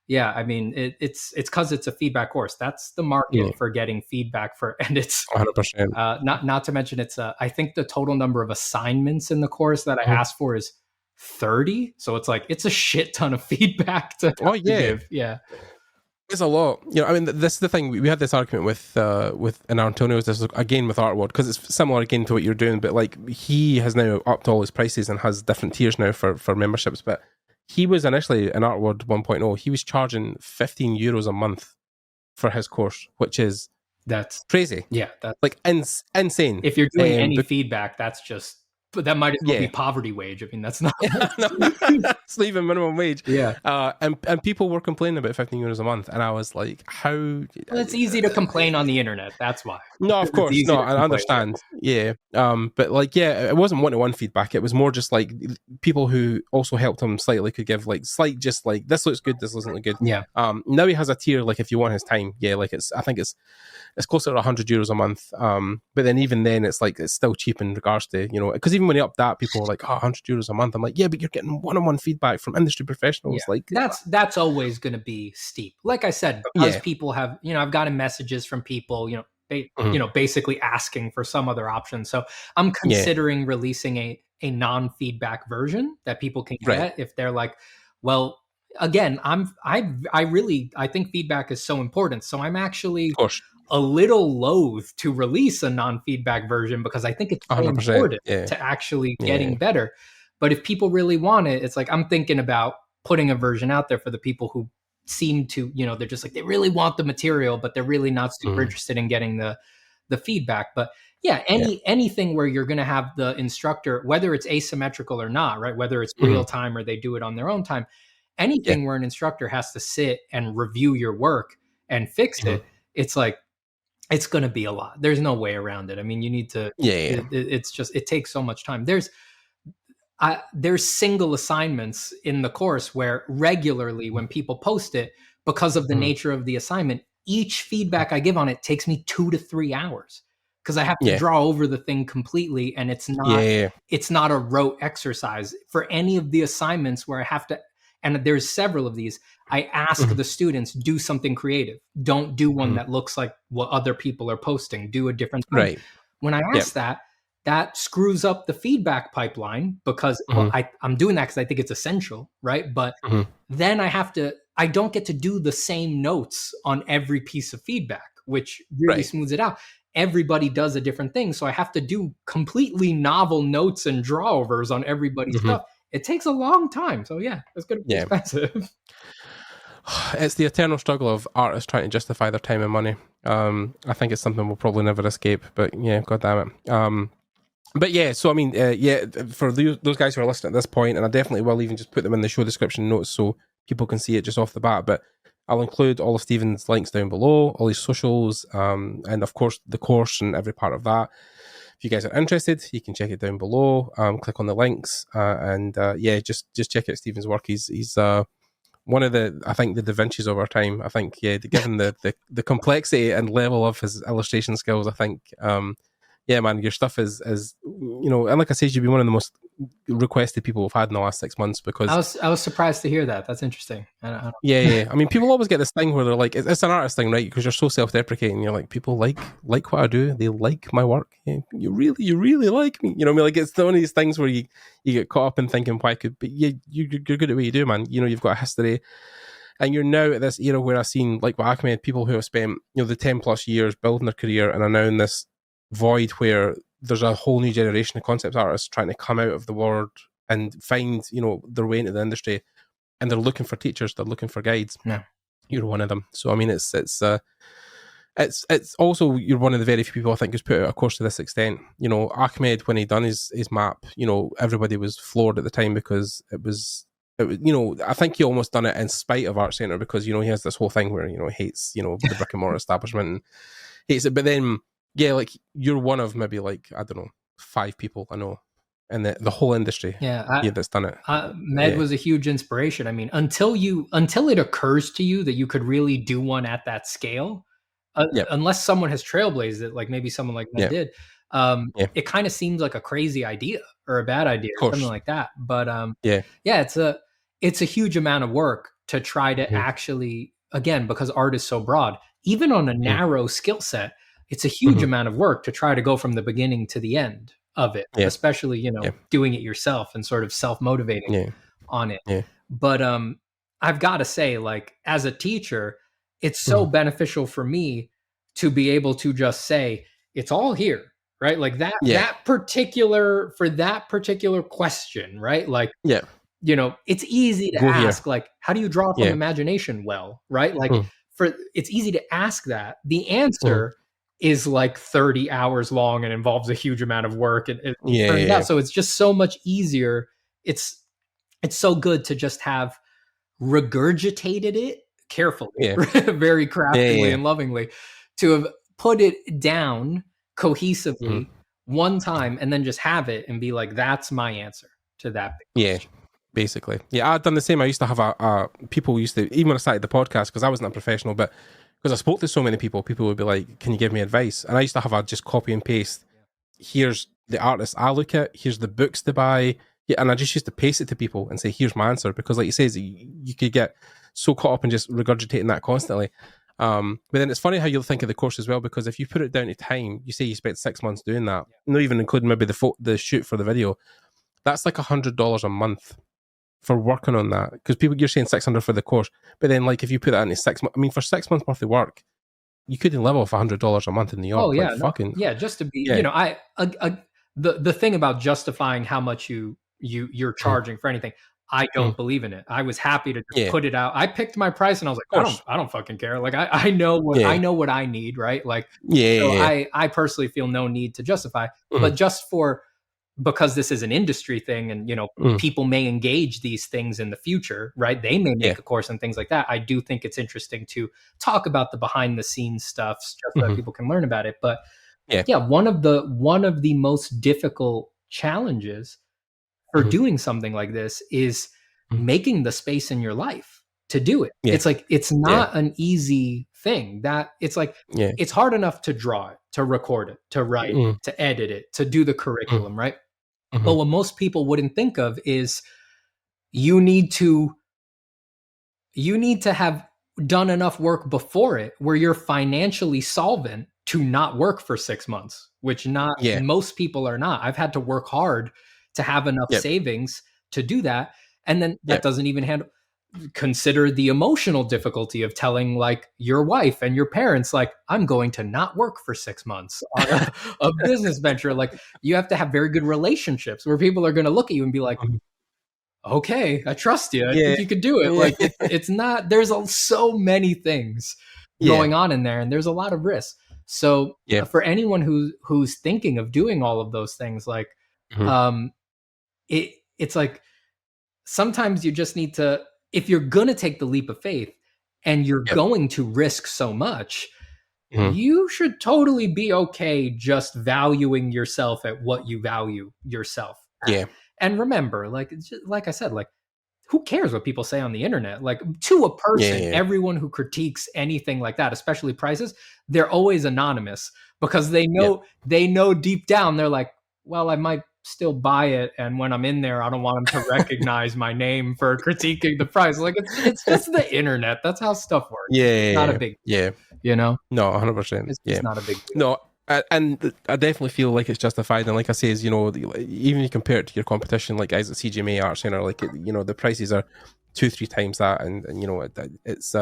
yeah, I mean, it's because it's a feedback course. That's the market for getting feedback for, and it's 100%. Not to mention it's I think the total number of assignments in the course that I asked for is 30. So it's like it's a shit ton of feedback to give. Yeah. It's a lot. You know, I mean, this is the thing. We had this argument with in Antonio's, this again with Artward, because it's similar again to what you're doing, but like he has now upped all his prices and has different tiers now for memberships. But he was initially in Artward 1.0, he was charging €15 a month for his course, which is that's crazy. Yeah, that's like insane. If you're doing any feedback, that's just. But that might as well be poverty wage. I mean, that's not. It's not even minimum wage. Yeah. And people were complaining about €15 a month, and I was like, how? Well, it's easy to complain on the internet. That's why. No, of course, no, I understand. Yeah. But like, yeah, it wasn't one-to-one feedback. It was more just like people who also helped him slightly could give like slight, just like this looks good, this doesn't look good. Yeah. Now he has a tier like if you want his time. Yeah, like I think it's closer to €100 a month. But then even then, it's like it's still cheap in regards to, you know, because even when he upped that, people were like, oh, €100 a month. I'm like, yeah, but you're getting one-on-one feedback from industry professionals. Yeah. Like that's always going to be steep. Like I said, because people have, you know, I've gotten messages from people, you know, basically asking for some other option. So I'm considering releasing a non-feedback version that people can get if they're like, well, again, I think feedback is so important. So I'm actually a little loath to release a non-feedback version because I think it's so important to actually getting better. But if people really want it, it's like I'm thinking about putting a version out there for the people who seem to, you know, they're just like they really want the material, but they're really not super interested in getting the feedback. But anything where you're going to have the instructor, whether it's asymmetrical or not, right? Whether it's real time or they do it on their own time, anything where an instructor has to sit and review your work and fix it, it's like, it's going to be a lot. There's no way around it. I mean, you need to, it's just, it takes so much time. There's single assignments in the course where regularly when people post it, because of the nature of the assignment, each feedback I give on it takes me 2 to 3 hours because I have to draw over the thing completely. And it's not a rote exercise for any of the assignments where I have to, and there's several of these, I ask the students, do something creative. Don't do one that looks like what other people are posting. Do a different thing. Right. When I ask that screws up the feedback pipeline because I'm doing that because I think it's essential, right? But then I don't get to do the same notes on every piece of feedback, which really smooths it out. Everybody does a different thing. So I have to do completely novel notes and drawovers on everybody's stuff. It takes a long time. So yeah, it's going to be expensive. It's the eternal struggle of artists trying to justify their time and money. I think it's something we'll probably never escape, but yeah, God damn it. But yeah, so I mean, for those guys who are listening at this point, and I definitely will even just put them in the show description notes so people can see it just off the bat, but I'll include all of Stephen's links down below, all his socials, and of course the course and every part of that. If you guys are interested, you can check it down below, click on the links, and just check out Stephen's work. He's one of the, I think, the Da Vinci's of our time. I think, given the complexity and level of his illustration skills, I think, man, your stuff is, you know, and like I said, you've been one of the most requested people we've had in the last 6 months because I was surprised to hear that. That's interesting. I mean, people always get this thing where they're like, it's an artist thing, right? Because you're so self-deprecating. You're like, people like what I do. They like my work. Yeah, you really like me. You know what I mean? Like, it's one of these things where you get caught up in thinking, why could, but you're good at what you do, man. You know, you've got a history. And you're now at this era where I've seen, like with Ahmed, people who have spent, you know, the 10 plus years building their career and are now in this void where there's a whole new generation of concept artists trying to come out of the world and find, you know, their way into the industry, and they're looking for teachers, they're looking for guides. You're one of them. So I mean, it's also, you're one of the very few people I think who's put out a course to this extent. You know, Ahmed, when he done his map, you know, everybody was floored at the time because it was, you know, I think he almost done it in spite of Art Center because, you know, he has this whole thing where, you know, he hates, you know, the brick and mortar establishment and hates it. But then, yeah, like you're one of maybe like, I don't know, 5 people I know in the whole industry that's done it. Med was a huge inspiration. I mean, until it occurs to you that you could really do one at that scale, unless someone has trailblazed it, like maybe someone like Med did, Yeah. it kind of seems like a crazy idea or a bad idea or course. something like that. But Yeah. it's a huge amount of work to try to actually, again, because art is so broad, even on a narrow skill set, it's a huge amount of work to try to go from the beginning to the end of it, Yeah. especially, doing it yourself and sort of self-motivating on it. Yeah. But I've got to say, like, as a teacher, it's so beneficial for me to be able to just say, it's all here, right? Like that for that particular question, right? Like, it's easy to ask, like, how do you draw from imagination well, right? Like, it's easy to ask that. The answer is like 30 hours long and involves a huge amount of work. So it's just so much easier. It's so good to just have regurgitated it carefully, very craftily and lovingly, to have put it down cohesively one time and then just have it and be like, that's my answer to that big question. Basically. Yeah, I'd done the same. I used to have people used to, even when I started the podcast, because I wasn't a professional, but because I spoke to so many people would be like, can you give me advice? And I used to have a just copy and paste. Here's the artists I look at. Here's the books to buy. Yeah, and I just used to paste it to people and say, here's my answer. Because like you say, you could get so caught up in just regurgitating that constantly. But then it's funny how you'll think of the course as well, because if you put it down to time, you say you spent 6 months doing that, not even including maybe the shoot for the video, that's like $100 a month for working on that. Because you're saying 600 for the course, but then like if you put that into 6 months, I mean, for 6 months worth of work, you couldn't live off $100 a month in New York. Oh yeah, just to be, the thing about justifying how much you're charging for anything, I don't believe in it. I was happy to just put it out. I picked my price and I was like, I don't fucking care. Like I know what I need, right? Like, I personally feel no need to justify, but just because this is an industry thing and, people may engage these things in the future, right? They may make a course and things like that. I do think it's interesting to talk about the behind the scenes stuff just so that people can learn about it. But one of the most difficult challenges for doing something like this is making the space in your life to do it. It's like, it's not an easy thing. That it's like, it's hard enough to draw it, to record it, to write, to edit it, to do the curriculum, right? But what most people wouldn't think of is you need to have done enough work before it where you're financially solvent to not work for 6 months, which most people are not. I've had to work hard to have enough savings to do that. And then that doesn't even consider the emotional difficulty of telling like your wife and your parents, like, I'm going to not work for 6 months on a business venture. Like, you have to have very good relationships where people are going to look at you and be like, okay, I trust you. I think you could do it. Like, it's not, there's so many things going on in there and there's a lot of risk. So for anyone who's thinking of doing all of those things, like, it's like, sometimes you just need to, if you're going to take the leap of faith and you're going to risk so much, you should totally be okay just valuing yourself at what you value yourself at. Yeah. And remember, like, like I said, like, who cares what people say on the internet? Like, to a person, everyone who critiques anything like that, especially prices, they're always anonymous because they know deep down, they're like, well, I might still buy it, and when I'm in there, I don't want them to recognize my name for critiquing the price. Like, it's just the internet. That's how stuff works. It's not a big deal, you know? No, 100%. It's not a big deal. No, and I definitely feel like it's justified. And like I say, is, you know, even if you compare it to your competition, like guys at CGMA Art Center, like, you know, the prices are 2-3 times that, and you know, it's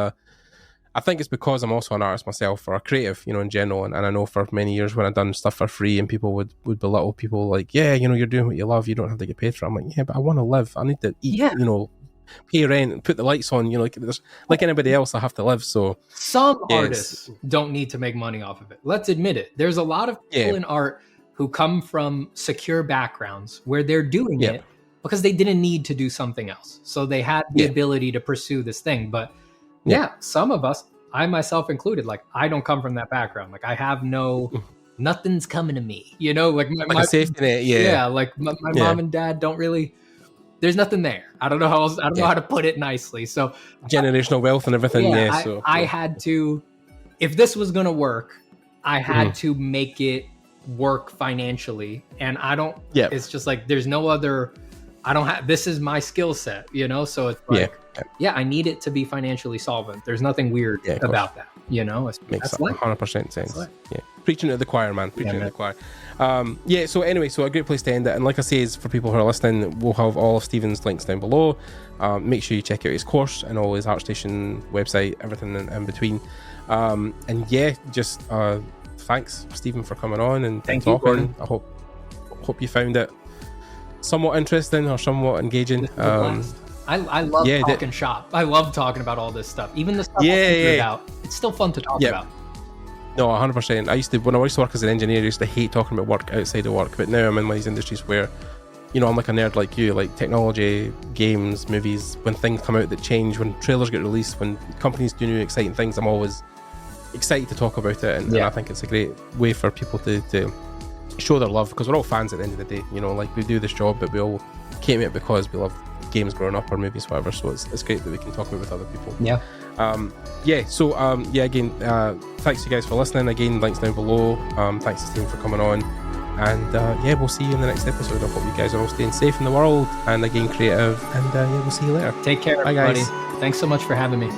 I think it's because I'm also an artist myself, or a creative, you know, in general. And I know for many years when I've done stuff for free and people would belittle people like, yeah, you know, you're doing what you love, you don't have to get paid for it. I'm like, yeah, but I want to live. I need to eat, you know, pay rent and put the lights on, you know, like anybody else, I have to live. So some artists don't need to make money off of it. Let's admit it. There's a lot of people in art who come from secure backgrounds where they're doing it because they didn't need to do something else. So they had the ability to pursue this thing. But some of us, I myself included, like, I don't come from that background. Like, I have nothing's coming to me, you know, like a safety net. Like my mom and dad don't really, there's nothing there. I don't know how else, I don't know how to put it nicely. So generational wealth and everything. I had to, if this was going to work, I had to make it work financially, and I don't. Yeah. It's just like there's no other. I don't have. This is my skill set, you know. So it's like, yeah, I need it to be financially solvent. There's nothing weird about that, you know. Makes 100% sense. Life. Yeah, preaching to the choir, man. Preaching to the choir. So anyway, so a great place to end it. And like I say, is for people who are listening, we'll have all of Stephen's links down below. Make sure you check out his course and all his ArtStation website, everything in between. And yeah, just thanks, Stephen, for coming on and Thank you, talking. Gordon. I hope you found it somewhat interesting or somewhat engaging. I love talking shop. I love talking about all this stuff, even the stuff I'm thinking about. It's still fun to talk about. No, 100%. When I used to work as an engineer, I used to hate talking about work outside of work. But now I'm in one of these industries where, you know, I'm like a nerd like you, like technology, games, movies. When things come out that change, when trailers get released, when companies do new exciting things, I'm always excited to talk about it. And I think it's a great way for people to show their love, because we're all fans at the end of the day. You know, like we do this job, but we all came at it because we love games growing up or movies, whatever. So it's great that we can talk about it with other people. Again, thanks you guys for listening. Again, links down below. Thanks to Stephen for coming on, and we'll see you in the next episode. I hope you guys are all staying safe in the world and again creative, and we'll see you later. Take care, everybody. Bye, guys. Thanks so much for having me.